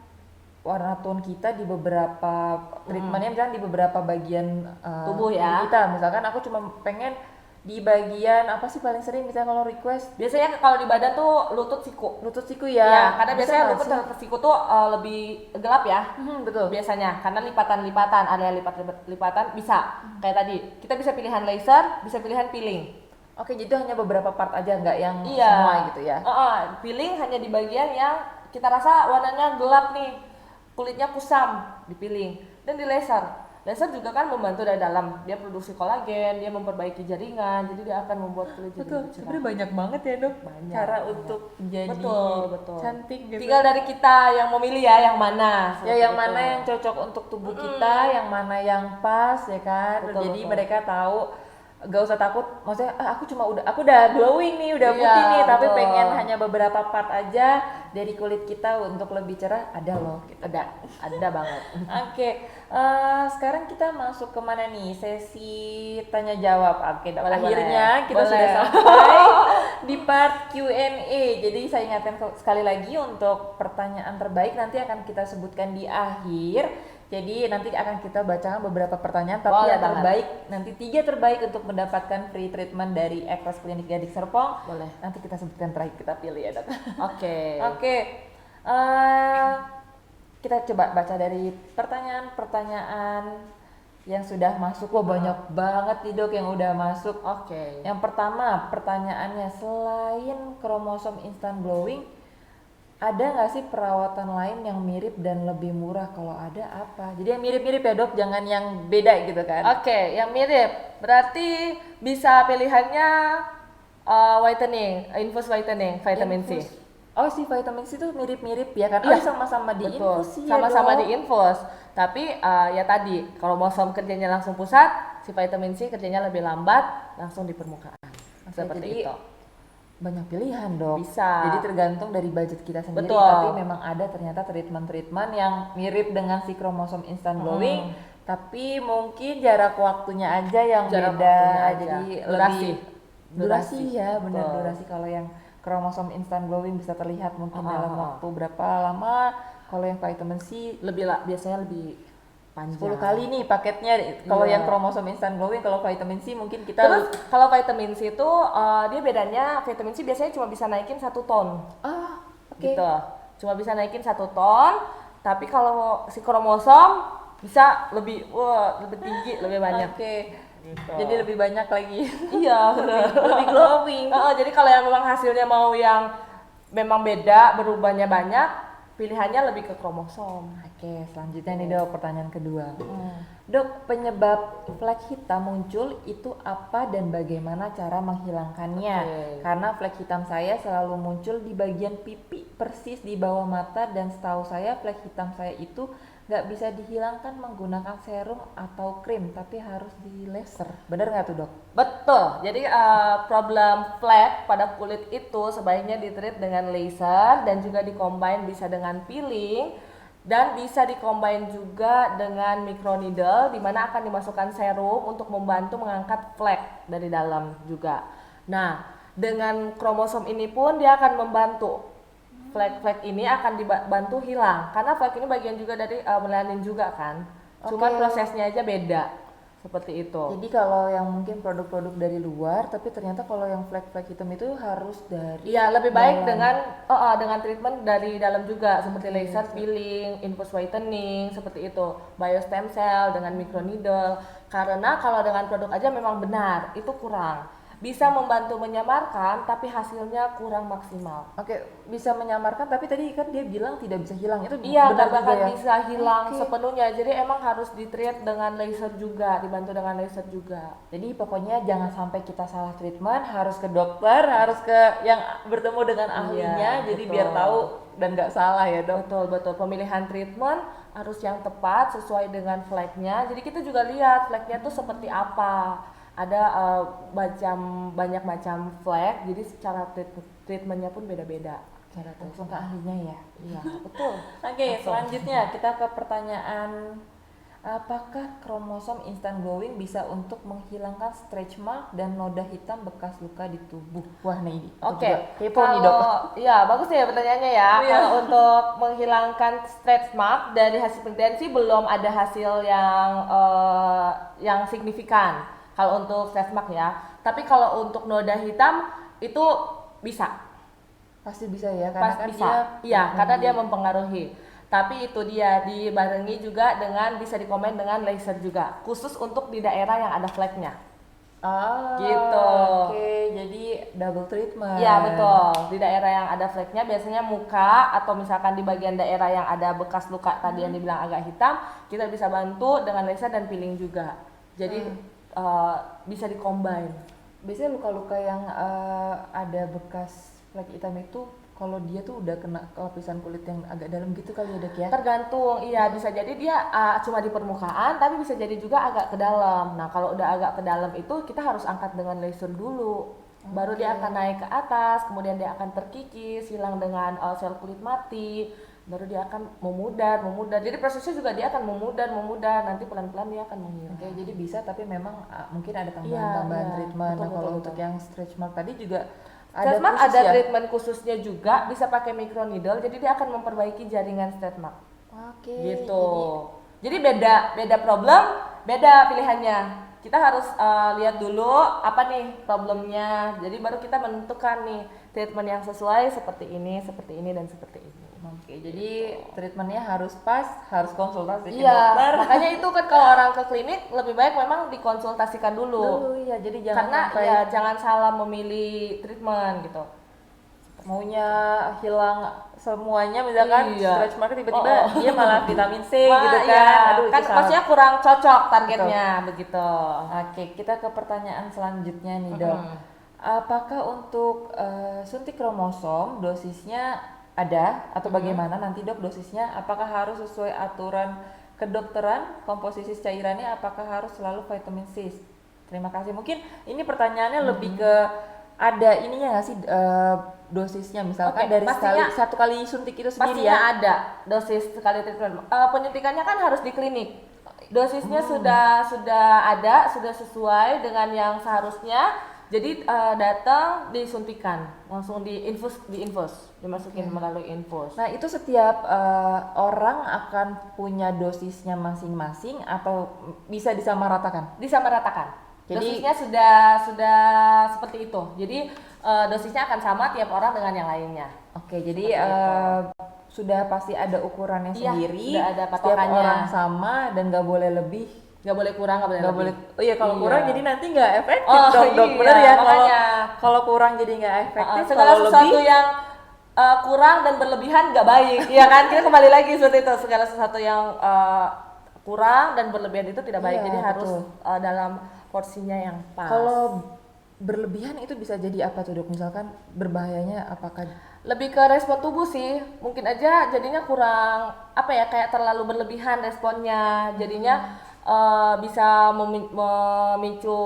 Speaker 1: warna tone kita di beberapa treatmentnya, misalkan di beberapa bagian
Speaker 2: Tubuh ya.
Speaker 1: kita, misalkan aku cuma pengen di bagian apa sih paling sering misalnya kalau request
Speaker 2: Biasanya kalau di badan tuh lutut siku.
Speaker 1: lutut siku
Speaker 2: Ya,
Speaker 1: ya,
Speaker 2: karena
Speaker 1: Bisa
Speaker 2: biasanya
Speaker 1: nggak
Speaker 2: lutut
Speaker 1: sih?
Speaker 2: dan siku tuh lebih gelap ya.
Speaker 1: Betul.
Speaker 2: Biasanya karena lipatan-lipatan, area lipat-lipatan bisa. Kayak tadi, kita bisa pilihan laser, bisa pilihan peeling.
Speaker 1: Oke, jadi itu hanya beberapa part aja, nggak yang
Speaker 2: Iya.
Speaker 1: semua gitu ya?
Speaker 2: Peeling hanya di bagian yang kita rasa warnanya gelap nih, kulitnya kusam, dipiling. Dan di laser. Laser juga kan membantu dari dalam, dia produksi kolagen, dia memperbaiki jaringan, jadi dia akan membuat kulit jadi
Speaker 1: Betul,
Speaker 2: lebih cerah.
Speaker 1: sebenarnya banyak banget ya dok
Speaker 2: Banyak,
Speaker 1: cara
Speaker 2: banyak.
Speaker 1: untuk jadi
Speaker 2: Betul.
Speaker 1: cantik gitu.
Speaker 2: Tinggal dari kita yang memilih ya, yang mana.
Speaker 1: Ya
Speaker 2: seperti
Speaker 1: yang
Speaker 2: itu.
Speaker 1: mana yang cocok untuk tubuh kita, yang mana yang pas ya kan.
Speaker 2: Betul,
Speaker 1: Jadi
Speaker 2: betul.
Speaker 1: mereka tahu, gak usah takut. Maksudnya aku udah glowing nih, udah
Speaker 2: Iya,
Speaker 1: putih nih, tapi
Speaker 2: betul.
Speaker 1: pengen hanya beberapa part aja dari kulit kita untuk lebih cerah, ada loh. Gitu.
Speaker 2: Ada banget.
Speaker 1: Oke, sekarang kita masuk ke mana nih? Sesi tanya jawab. Oke, Dok.
Speaker 2: Boleh,
Speaker 1: Akhirnya
Speaker 2: boleh.
Speaker 1: kita
Speaker 2: Boleh.
Speaker 1: sudah sampai di part Q&A. Jadi saya ingatkan sekali lagi untuk pertanyaan terbaik nanti akan kita sebutkan di akhir. Jadi nanti akan kita bacakan beberapa pertanyaan, tapi
Speaker 2: Boleh
Speaker 1: yang
Speaker 2: banget.
Speaker 1: terbaik nanti 3 terbaik untuk mendapatkan free treatment dari Eklas Klinik Gading Serpong.
Speaker 2: Boleh.
Speaker 1: Nanti kita sebutkan terakhir, kita pilih ya, Dok.
Speaker 2: Oke.
Speaker 1: Oke, kita coba baca dari pertanyaan-pertanyaan yang sudah masuk. Wah banyak banget nih dok yang udah masuk.
Speaker 2: Oke.
Speaker 1: Yang pertama pertanyaannya, selain kromosom instant glowing, ada nggak sih perawatan lain yang mirip dan lebih murah? Kalau ada apa? Jadi yang mirip-mirip ya dok, jangan yang beda gitu kan?
Speaker 2: Oke, yang mirip berarti bisa pilihannya whitening, infus whitening, vitamin C.
Speaker 1: Infus. Oh si vitamin C itu mirip-mirip ya kan? Oh
Speaker 2: Iya,
Speaker 1: sama-sama di
Speaker 2: betul.
Speaker 1: infus ya
Speaker 2: Sama-sama
Speaker 1: dok?
Speaker 2: di infus. Tapi ya tadi, kromosom kerjanya langsung pusat, si vitamin C kerjanya lebih lambat, langsung di permukaan.
Speaker 1: Oke,
Speaker 2: Seperti
Speaker 1: jadi
Speaker 2: itu.
Speaker 1: banyak pilihan dok.
Speaker 2: Bisa.
Speaker 1: Jadi tergantung dari budget kita sendiri.
Speaker 2: Betul.
Speaker 1: Tapi memang ada ternyata treatment-treatment yang mirip dengan si kromosom instant glowing. Tapi mungkin jarak waktunya aja yang
Speaker 2: Jarak
Speaker 1: beda.
Speaker 2: waktunya aja.
Speaker 1: Jadi
Speaker 2: Durasi.
Speaker 1: lebih durasi ya, benar
Speaker 2: Betul.
Speaker 1: durasi. Kalau yang kromosom instant glowing bisa terlihat mungkin dalam
Speaker 2: Ah.
Speaker 1: waktu berapa lama. Kalau yang vitamin C
Speaker 2: Lebih lah, biasanya lebih panjang.
Speaker 1: 10 kali nih paketnya. Kalau
Speaker 2: Iya.
Speaker 1: yang kromosom instant glowing, kalau vitamin C mungkin kita
Speaker 2: Terus kalau vitamin C itu dia bedanya vitamin C biasanya cuma bisa naikin 1 ton.
Speaker 1: oke.
Speaker 2: Gitu. Cuma bisa naikin 1 ton, tapi kalau si kromosom bisa lebih tinggi, lebih banyak.
Speaker 1: Oke.
Speaker 2: Gitu.
Speaker 1: Jadi lebih banyak lagi.
Speaker 2: Iya, benar.
Speaker 1: Lebih glowing.
Speaker 2: Jadi kalau yang memang hasilnya mau yang memang beda, berubahnya banyak, pilihannya lebih ke kromosom.
Speaker 1: Oke, selanjutnya nih dok, pertanyaan kedua. Dok, penyebab flek hitam muncul itu apa dan bagaimana cara menghilangkannya?
Speaker 2: Oke.
Speaker 1: Karena flek hitam saya selalu muncul di bagian pipi, persis di bawah mata, dan setahu saya flek hitam saya itu nggak bisa dihilangkan menggunakan serum atau krim, tapi harus di laser. Bener nggak tuh dok?
Speaker 2: Betul. Jadi problem flek pada kulit itu sebaiknya ditreat dengan laser dan juga dikombin bisa dengan peeling dan bisa dikombin juga dengan microneedle di mana akan dimasukkan serum untuk membantu mengangkat flek dari dalam juga. Nah, dengan kromosom ini pun dia akan membantu flek-flek ini akan dibantu hilang karena flek ini bagian juga dari melanin juga kan. Cuman
Speaker 1: Oke.
Speaker 2: prosesnya aja beda. Seperti itu.
Speaker 1: Jadi kalau yang mungkin produk-produk dari luar, tapi ternyata kalau yang flek-flek hitam itu harus dari
Speaker 2: Iya, lebih baik
Speaker 1: dalam.
Speaker 2: dengan treatment dari dalam juga seperti laser peeling, infus whitening, seperti itu. Biostem cell dengan microneedle. Karena kalau dengan produk aja memang benar, itu kurang. Bisa membantu menyamarkan tapi hasilnya kurang maksimal.
Speaker 1: Oke, bisa menyamarkan tapi tadi kan dia bilang tidak bisa hilang. Itu
Speaker 2: Iya,
Speaker 1: benar
Speaker 2: nggak
Speaker 1: juga
Speaker 2: bakal
Speaker 1: ya?
Speaker 2: bisa hilang
Speaker 1: Oke.
Speaker 2: sepenuhnya. Jadi emang harus ditreat dengan laser juga, dibantu dengan laser juga.
Speaker 1: Jadi pokoknya jangan sampai kita salah treatment, harus ke dokter, harus ke yang bertemu dengan ahlinya, jadi
Speaker 2: betul.
Speaker 1: biar tahu dan nggak salah ya dok.
Speaker 2: Betul, betul. Pemilihan treatment harus yang tepat sesuai dengan flagnya. Jadi kita juga lihat flagnya tuh seperti apa. Ada banyak macam flag, jadi secara treatmentnya pun beda-beda. Cara
Speaker 1: Langsung ke ahlinya ya.
Speaker 2: Iya, betul.
Speaker 1: Oke, selanjutnya kita ke pertanyaan, apakah kromosom instant glowing bisa untuk menghilangkan stretch mark dan noda hitam bekas luka di tubuh? Wah, nih ini. aku
Speaker 2: Oke,
Speaker 1: juga kepo nih dok.
Speaker 2: iya bagus ya pertanyaannya ya.
Speaker 1: Iya.
Speaker 2: Kalau untuk menghilangkan stretch mark dari hasil penelitian sih belum ada hasil yang signifikan. Kalau untuk stretch mark ya. Tapi kalau untuk noda hitam itu bisa.
Speaker 1: Pasti bisa ya, karena kan
Speaker 2: Bisa. Iya, karena dia mempengaruhi. Tapi itu dia dibarengi juga dengan bisa dikomen dengan laser juga, khusus untuk di daerah yang ada flagnya. Gitu.
Speaker 1: Oke, jadi double treatment.
Speaker 2: Iya betul. Di daerah yang ada flagnya biasanya muka atau misalkan di bagian daerah yang ada bekas luka tadi yang dibilang agak hitam, kita bisa bantu dengan laser dan peeling juga. Jadi bisa dikombin.
Speaker 1: Biasanya luka-luka yang ada bekas flek hitam itu kalau dia tuh udah kena lapisan kulit yang agak dalam gitu kali ya dok ya?
Speaker 2: Tergantung, iya bisa jadi dia cuma di permukaan, tapi bisa jadi juga agak ke dalam. Nah kalau udah agak ke dalam itu kita harus angkat dengan laser dulu, baru dia akan naik ke atas, kemudian dia akan terkikis, hilang dengan sel kulit mati, baru dia akan memudar. Jadi prosesnya juga dia akan memudar, nanti pelan-pelan dia akan menghilang.
Speaker 1: Oke, jadi bisa tapi memang mungkin ada
Speaker 2: Iya,
Speaker 1: tambahan-tambahan
Speaker 2: iya.
Speaker 1: treatment.
Speaker 2: Betul,
Speaker 1: Nah, kalau
Speaker 2: betul,
Speaker 1: untuk
Speaker 2: betul.
Speaker 1: yang stretch mark tadi juga
Speaker 2: Stretch mark
Speaker 1: khusus
Speaker 2: ada
Speaker 1: ya?
Speaker 2: treatment khususnya juga, bisa pakai microneedle, jadi dia akan memperbaiki jaringan stretch mark.
Speaker 1: Oke.
Speaker 2: Gitu. Jadi beda problem, beda pilihannya. Kita harus lihat dulu apa nih problemnya. Jadi baru kita menentukan nih treatment yang sesuai seperti ini, dan seperti ini.
Speaker 1: Oke, jadi treatmentnya harus pas, harus konsultasi ke
Speaker 2: Iya,
Speaker 1: dokter.
Speaker 2: makanya itu kan kalau orang ke klinik lebih baik memang dikonsultasikan dulu.
Speaker 1: Dulu ya, jadi jangan
Speaker 2: Karena
Speaker 1: sampai
Speaker 2: ya jangan salah memilih treatment gitu.
Speaker 1: maunya hilang semuanya misalkan
Speaker 2: Iya.
Speaker 1: stretch mark tiba-tiba
Speaker 2: Oh, oh.
Speaker 1: dia malah vitamin C
Speaker 2: Wah,
Speaker 1: gitu kan.
Speaker 2: iya.
Speaker 1: Aduh,
Speaker 2: Kan
Speaker 1: itu salah.
Speaker 2: maksudnya kurang cocok targetnya begitu.
Speaker 1: Oke, kita ke pertanyaan selanjutnya nih, Dok. Apakah untuk suntik kromosom dosisnya ada atau bagaimana nanti, Dok, dosisnya? Apakah harus sesuai aturan kedokteran, komposisi cairannya apakah harus selalu vitamin C? Terima kasih. Mungkin ini pertanyaannya lebih ke ada ininya nggak sih dosisnya, misalkan
Speaker 2: Oke,
Speaker 1: dari
Speaker 2: pastinya-
Speaker 1: satu kali suntik itu sendiri
Speaker 2: Pastinya
Speaker 1: ya?
Speaker 2: ada dosis sekali treatment. Penyuntikannya kan harus di klinik. Dosisnya sudah ada, sudah sesuai dengan yang seharusnya. Jadi datang disuntikan, langsung diinfus, dimasukin melalui infus.
Speaker 1: Nah, itu setiap orang akan punya dosisnya masing-masing atau bisa disamaratakan?
Speaker 2: Disamaratakan.
Speaker 1: Jadi-
Speaker 2: Dosisnya sudah seperti itu. Jadi dosisnya akan sama tiap orang dengan yang lainnya.
Speaker 1: Oke, jadi sudah pasti ada ukurannya
Speaker 2: Iya,
Speaker 1: sendiri.
Speaker 2: sudah ada
Speaker 1: Setiap
Speaker 2: patokannya.
Speaker 1: orang sama dan nggak boleh lebih,
Speaker 2: Nggak boleh kurang, nggak boleh
Speaker 1: nggak
Speaker 2: lebih.
Speaker 1: boleh. Oh iya, kalau
Speaker 2: Iya.
Speaker 1: kurang jadi nanti nggak efektif
Speaker 2: Oh,
Speaker 1: dong, Dok.
Speaker 2: iya,
Speaker 1: Bener ya? Kalau
Speaker 2: makanya.
Speaker 1: kalau kurang jadi nggak efektif.
Speaker 2: Segala
Speaker 1: Kalau
Speaker 2: sesuatu
Speaker 1: lebih,
Speaker 2: yang kurang dan berlebihan nggak baik, ya kan? Kita kembali lagi seperti itu. Segala sesuatu yang kurang dan berlebihan itu tidak baik.
Speaker 1: Iya,
Speaker 2: Jadi harus
Speaker 1: betul.
Speaker 2: dalam porsinya yang pas.
Speaker 1: kalau berlebihan itu bisa jadi apa tuh, Dok? Misalkan berbahayanya apakah?
Speaker 2: Lebih ke respon tubuh sih, mungkin aja jadinya kurang apa ya, kayak terlalu berlebihan responnya, jadinya bisa memicu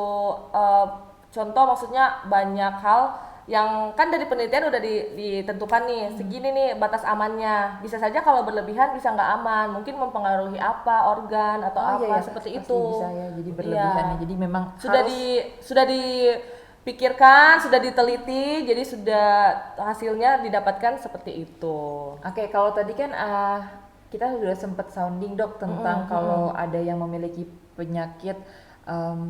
Speaker 2: contoh, maksudnya banyak hal yang kan dari penelitian udah ditentukan nih segini nih batas amannya. Bisa saja kalau berlebihan bisa nggak aman, mungkin mempengaruhi apa organ atau
Speaker 1: Oh
Speaker 2: apa
Speaker 1: iya, ya,
Speaker 2: seperti
Speaker 1: pasti
Speaker 2: itu.
Speaker 1: bisa ya, jadi berlebihan
Speaker 2: Iya.
Speaker 1: ya. Jadi memang
Speaker 2: sudah
Speaker 1: harus
Speaker 2: sudah dipikirkan, sudah diteliti, jadi sudah hasilnya didapatkan seperti itu.
Speaker 1: Oke, kalau tadi kan kita sudah sempat sounding, Dok, tentang kalau ada yang memiliki penyakit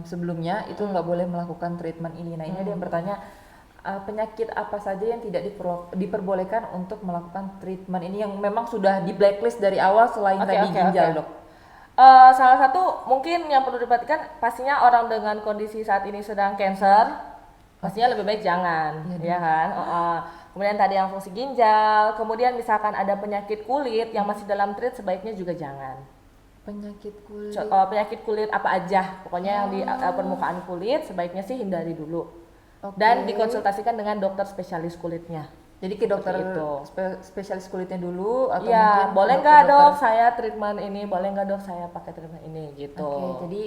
Speaker 1: sebelumnya itu nggak boleh melakukan treatment ini. Nah, ini ada yang bertanya penyakit apa saja yang tidak diperbolehkan untuk melakukan treatment ini yang memang sudah di blacklist dari awal selain
Speaker 2: Oke,
Speaker 1: tadi
Speaker 2: oke,
Speaker 1: ginjal,
Speaker 2: oke.
Speaker 1: Dok.
Speaker 2: Salah satu mungkin yang perlu diperhatikan pastinya orang dengan kondisi saat ini sedang cancer, pastinya lebih baik jangan, ya kan? Kemudian tadi yang fungsi ginjal, kemudian misalkan ada penyakit kulit yang masih dalam treat, sebaiknya juga jangan.
Speaker 1: Penyakit kulit.
Speaker 2: Penyakit kulit apa aja, pokoknya yang di permukaan kulit sebaiknya sih hindari dulu.
Speaker 1: Oke.
Speaker 2: Dan dikonsultasikan dengan dokter spesialis kulitnya.
Speaker 1: Jadi ke dokter
Speaker 2: itu.
Speaker 1: spesialis kulitnya dulu atau
Speaker 2: Iya,
Speaker 1: mungkin
Speaker 2: boleh
Speaker 1: ke
Speaker 2: nggak
Speaker 1: dokter-
Speaker 2: dok saya treatment ini, boleh nggak dok saya pakai treatment ini gitu.
Speaker 1: Oke, jadi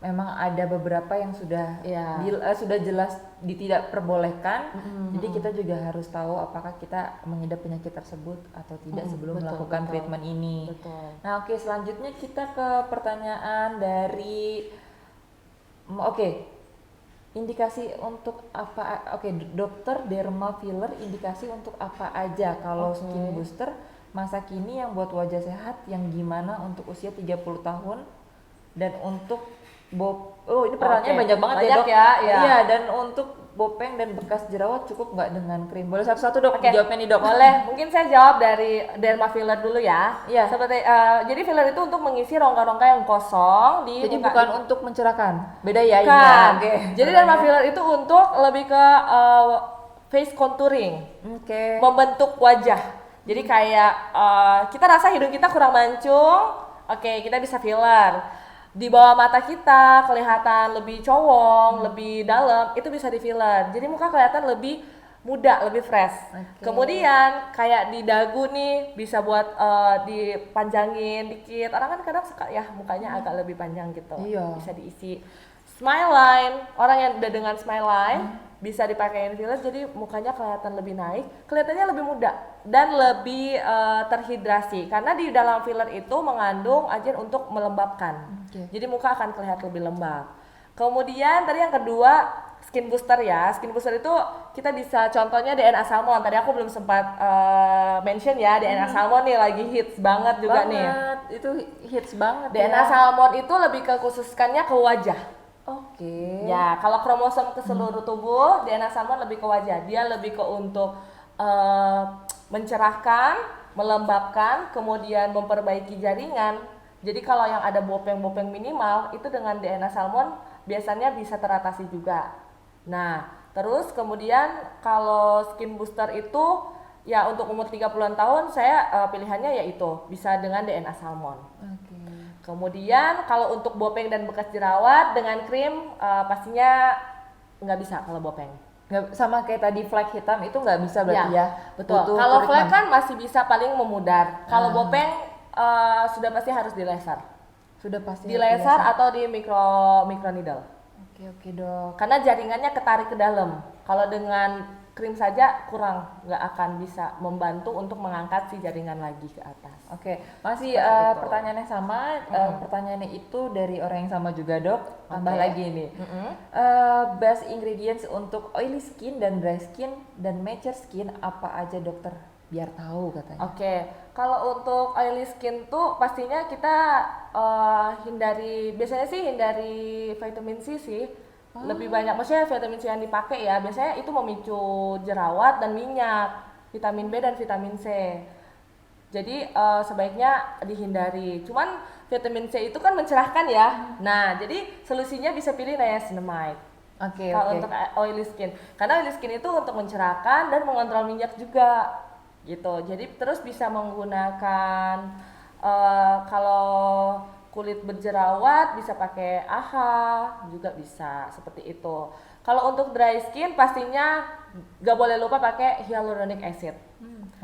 Speaker 1: memang ada beberapa yang sudah
Speaker 2: Iya.
Speaker 1: sudah jelas tidak perbolehkan. Jadi kita juga harus tahu apakah kita mengidap penyakit tersebut atau tidak sebelum
Speaker 2: betul,
Speaker 1: melakukan
Speaker 2: betul.
Speaker 1: treatment ini.
Speaker 2: Betul.
Speaker 1: Nah, oke, selanjutnya kita ke pertanyaan dari oke. Indikasi untuk apa? Oke, dokter derma filler indikasi untuk apa aja? Kalau
Speaker 2: Oke.
Speaker 1: skin booster masa kini yang buat wajah sehat yang gimana untuk usia 30 tahun dan untuk ini pertanyaannya
Speaker 2: Oke,
Speaker 1: banyak banget ya,
Speaker 2: banyak
Speaker 1: Dok.
Speaker 2: ya, iya.
Speaker 1: Iya, dan untuk bopeng dan bekas jerawat cukup nggak dengan krim? Boleh satu-satu, Dok?
Speaker 2: Oke.
Speaker 1: Jawabnya nih, Dok.
Speaker 2: Boleh, mungkin saya jawab dari derma filler dulu ya.
Speaker 1: Iya.
Speaker 2: Seperti jadi filler itu untuk mengisi rongga-rongga yang kosong di
Speaker 1: Jadi
Speaker 2: muka-
Speaker 1: bukan untuk mencerahkan. Beda ya ini
Speaker 2: Bukan.
Speaker 1: ya. Oke.
Speaker 2: Jadi derma filler itu untuk lebih ke face contouring,
Speaker 1: Oke.
Speaker 2: membentuk wajah. Jadi kayak kita rasa hidung kita kurang mancung, oke kita bisa filler. Di bawah mata kita kelihatan lebih cowong, lebih dalam, itu bisa di filler. Jadi muka kelihatan lebih muda, lebih fresh.
Speaker 1: Oke.
Speaker 2: Kemudian kayak di dagu nih bisa buat dipanjangin dikit. Orang kan kadang suka ya mukanya agak lebih panjang gitu.
Speaker 1: Iya.
Speaker 2: Bisa diisi. Smile line, orang yang udah dengan smile line bisa dipakein filler jadi mukanya kelihatan lebih naik, kelihatannya lebih muda dan lebih terhidrasi karena di dalam filler itu mengandung agen untuk melembabkan.
Speaker 1: Oke.
Speaker 2: Jadi muka akan kelihatan lebih lembab. Kemudian tadi yang kedua skin booster ya. Skin booster itu kita bisa contohnya DNA salmon. Tadi aku belum sempat mention ya, DNA salmon nih lagi hits banget juga nih.
Speaker 1: Banget. Itu hits banget
Speaker 2: DNA
Speaker 1: ya.
Speaker 2: salmon itu lebih ke khususkannya ke wajah.
Speaker 1: Oke.
Speaker 2: Ya, kalau kromosom ke seluruh tubuh, DNA salmon lebih ke wajah. Dia lebih ke untuk mencerahkan, melembabkan, kemudian memperbaiki jaringan. Jadi kalau yang ada bopeng-bopeng minimal, itu dengan DNA salmon biasanya bisa teratasi juga. Nah, Terus kemudian kalau skin booster itu ya untuk umur 30-an tahun saya pilihannya yaitu bisa dengan DNA salmon.
Speaker 1: Oke.
Speaker 2: Kemudian kalau untuk bopeng dan bekas jerawat dengan krim pastinya nggak bisa kalau bopeng.
Speaker 1: Nggak, sama kayak tadi flek hitam itu nggak bisa berarti ya?
Speaker 2: Betul.
Speaker 1: Butuh
Speaker 2: Kalau flek
Speaker 1: treatment.
Speaker 2: kan masih bisa paling memudar. Kalau bopeng sudah pasti harus di laser.
Speaker 1: Sudah pasti
Speaker 2: Di
Speaker 1: harus
Speaker 2: laser atau di micro needle.
Speaker 1: Oke dok.
Speaker 2: Karena jaringannya ketarik ke dalam. Kalau dengan krim saja kurang, nggak akan bisa membantu untuk mengangkat si jaringan lagi ke atas.
Speaker 1: Oke, masih
Speaker 2: Seperti itu.
Speaker 1: pertanyaan yang sama. Pertanyaannya itu dari orang yang sama juga dok. Tambah
Speaker 2: Oke.
Speaker 1: lagi nih. Best ingredients untuk oily skin dan dry skin dan mature skin apa aja dokter? Biar tahu katanya.
Speaker 2: Oke, kalau untuk oily skin tuh pastinya kita biasanya sih hindari vitamin C sih. Lebih banyak, maksudnya vitamin C yang dipakai ya, biasanya itu memicu jerawat dan minyak, vitamin B dan vitamin C. Jadi sebaiknya dihindari. Cuman vitamin C itu kan mencerahkan ya. Nah, jadi solusinya bisa pilih niacinamide.
Speaker 1: Oke.
Speaker 2: Kalau untuk oily skin, karena oily skin itu untuk mencerahkan dan mengontrol minyak juga, gitu. Jadi terus bisa menggunakan kalau kulit berjerawat bisa pakai AHA juga bisa seperti itu. Kalau untuk dry skin pastinya gak boleh lupa pakai hyaluronic acid,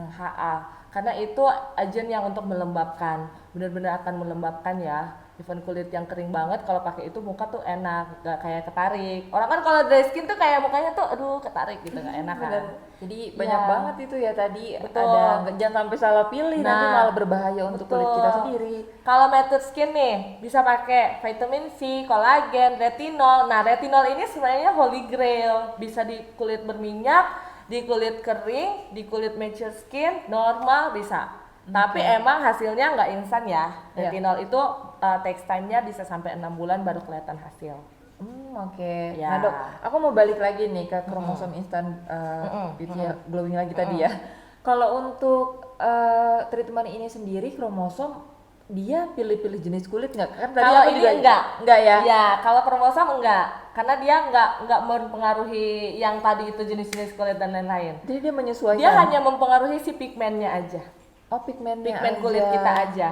Speaker 2: HA, karena itu agen yang untuk melembabkan, benar-benar akan melembabkan ya. Even kulit yang kering banget kalau pakai itu muka tuh enak, gak kayak ketarik. Orang kan kalau dry skin tuh kayak mukanya tuh aduh ketarik gitu, gak enak kan.
Speaker 1: Jadi banyak banget itu ya tadi.
Speaker 2: Betul.
Speaker 1: Ada jangan sampai salah pilih, nanti malah berbahaya untuk kulit kita sendiri.
Speaker 2: Kalau mature skin nih bisa pakai vitamin C, kolagen, retinol. Nah retinol ini sebenarnya holy grail, bisa di kulit berminyak, di kulit kering, di kulit mature skin, normal bisa. Tapi emang hasilnya nggak instan ya. Retinol itu takes time-nya bisa sampai 6 bulan baru kelihatan hasil.
Speaker 1: Oke.
Speaker 2: Ya.
Speaker 1: Nah dok, aku mau balik lagi nih ke kromosom instan beauty glowing lagi tadi ya. Kalau untuk treatment ini sendiri kromosom dia pilih-pilih jenis kulit nggak? Kan tadi
Speaker 2: Kalau
Speaker 1: aku
Speaker 2: ini
Speaker 1: juga enggak ya?
Speaker 2: Ya, kalau kromosom enggak. Karena dia enggak mempengaruhi yang tadi itu jenis-jenis kulit dan lain-lain.
Speaker 1: Jadi dia menyesuaikan.
Speaker 2: Dia hanya mempengaruhi si pigmennya aja.
Speaker 1: Oh, pigmen
Speaker 2: kulit kita aja.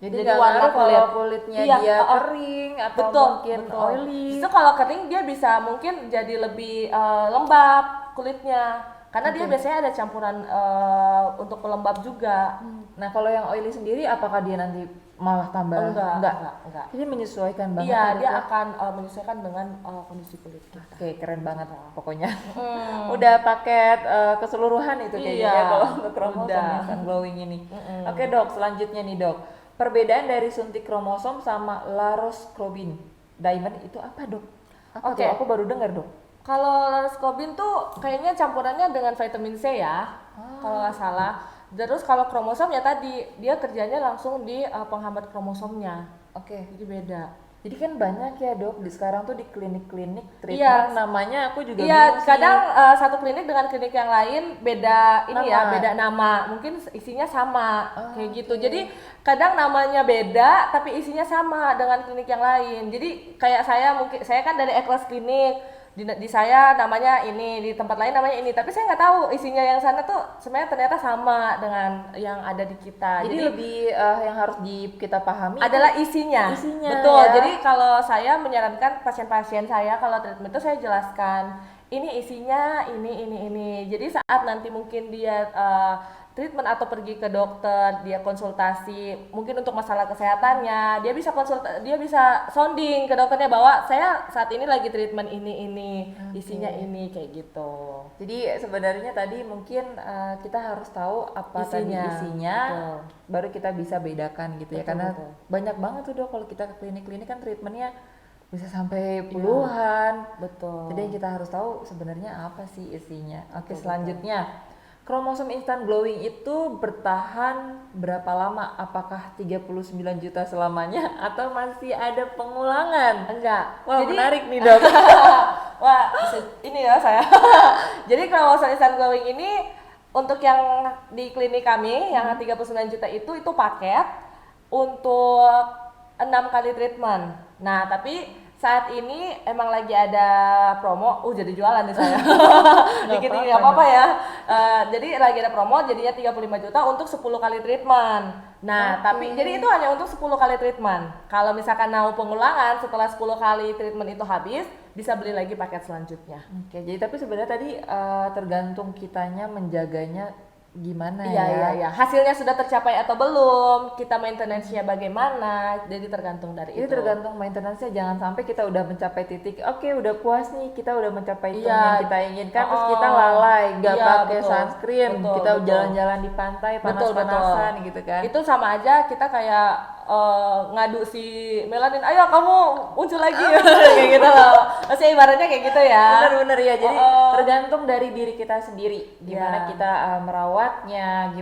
Speaker 1: Jadi warna kalau kulitnya dia kering atau mungkin oily.
Speaker 2: Justru kalau kering dia bisa mungkin jadi lebih lembab kulitnya. Karena dia biasanya ada campuran untuk pelembab juga.
Speaker 1: Nah, kalau yang oily sendiri apakah dia nanti malah tambah?
Speaker 2: Enggak.
Speaker 1: Jadi menyesuaikan banget.
Speaker 2: Iya,
Speaker 1: ya,
Speaker 2: dia
Speaker 1: Dok?
Speaker 2: akan menyesuaikan dengan kondisi kulit kita.
Speaker 1: Oke, keren banget pokoknya. Udah paket keseluruhan itu kayaknya
Speaker 2: Iya,
Speaker 1: ya kalau untuk kromosom
Speaker 2: udah.
Speaker 1: instant glowing ini. Oke dok, selanjutnya nih dok, perbedaan dari suntik kromosom sama Laroscobin diamond itu apa dok? Apa
Speaker 2: Oke.
Speaker 1: tuh? Aku baru dengar dok.
Speaker 2: Kalau Laroscobin tuh kayaknya campurannya dengan vitamin C ya, kalau nggak salah. Terus kalau kromosom ya tadi dia kerjanya langsung di penghambat kromosomnya,
Speaker 1: Oke.
Speaker 2: jadi beda.
Speaker 1: Jadi kan banyak ya dok di sekarang tuh di klinik-klinik
Speaker 2: Iya.
Speaker 1: treatment namanya aku juga
Speaker 2: Iya,
Speaker 1: bingung sih.
Speaker 2: kadang satu klinik dengan klinik yang lain beda ini ya,
Speaker 1: Nama.
Speaker 2: beda nama. Mungkin isinya sama kayak gitu. Jadi kadang namanya beda tapi isinya sama dengan klinik yang lain. Jadi kayak saya kan dari Eklas Klinik. Di saya namanya ini, di tempat lain namanya ini, tapi saya nggak tahu isinya yang sana tuh sebenarnya ternyata sama dengan yang ada di kita.
Speaker 1: Jadi lebih yang harus kita pahami
Speaker 2: adalah isinya. Betul.
Speaker 1: ya.
Speaker 2: Jadi kalau saya menyarankan pasien-pasien saya kalau treatment itu saya jelaskan ini isinya ini. Jadi saat nanti mungkin dia treatment atau pergi ke dokter, dia konsultasi mungkin untuk masalah kesehatannya, dia bisa sounding ke dokternya bahwa saya saat ini lagi treatment ini, isinya ini kayak gitu.
Speaker 1: Jadi sebenarnya tadi mungkin kita harus tahu apa
Speaker 2: Isinya,
Speaker 1: tadi isinya,
Speaker 2: betul.
Speaker 1: baru kita bisa bedakan gitu ya. Karena
Speaker 2: Betul.
Speaker 1: banyak banget tuh dok kalau kita ke klinik-klinik kan treatmentnya bisa sampai puluhan.
Speaker 2: Betul.
Speaker 1: Jadi yang kita harus tahu sebenarnya apa sih isinya. Oke, selanjutnya kromosom instant glowing itu bertahan berapa lama? Apakah 39 juta selamanya atau masih ada pengulangan?
Speaker 2: Enggak.
Speaker 1: Wah,
Speaker 2: Jadi
Speaker 1: menarik nih dok.
Speaker 2: Wah, ini ya saya. Jadi kromosom instant glowing ini untuk yang di klinik kami yang 39 juta itu paket untuk 6 kali treatment. Nah, tapi saat ini emang lagi ada promo, jadi jualan nih saya. Dikit
Speaker 1: apa-apa,
Speaker 2: nggak apa-apa ya. Jadi lagi ada promo, jadinya 35 juta untuk 10 kali treatment. Nah, tapi jadi itu hanya untuk 10 kali treatment. Kalau misalkan mau pengulangan setelah 10 kali treatment itu habis, bisa beli lagi paket selanjutnya.
Speaker 1: Oke, jadi tapi sebenarnya tadi tergantung kitanya menjaganya gimana
Speaker 2: Iya,
Speaker 1: ya.
Speaker 2: iya. Hasilnya sudah tercapai atau belum, kita maintenance-nya bagaimana, jadi tergantung dari
Speaker 1: Itu
Speaker 2: itu.
Speaker 1: tergantung maintenance-nya, jangan sampai kita udah mencapai titik, oke udah puas nih, kita udah mencapai tone
Speaker 2: Iya.
Speaker 1: yang kita inginkan, terus kita lalai, nggak
Speaker 2: Iya,
Speaker 1: pakai
Speaker 2: betul.
Speaker 1: sunscreen,
Speaker 2: Betul,
Speaker 1: kita
Speaker 2: betul.
Speaker 1: jalan-jalan di pantai panas-panasan gitu kan.
Speaker 2: Itu sama aja kita kayak ngadu si Melanin, ayo kamu muncul lagi kayak gitu loh. Masih ibaratnya kayak gitu ya.
Speaker 1: Bener-bener ya, jadi tergantung dari diri kita sendiri, gimana
Speaker 2: Iya.
Speaker 1: kita merawatnya,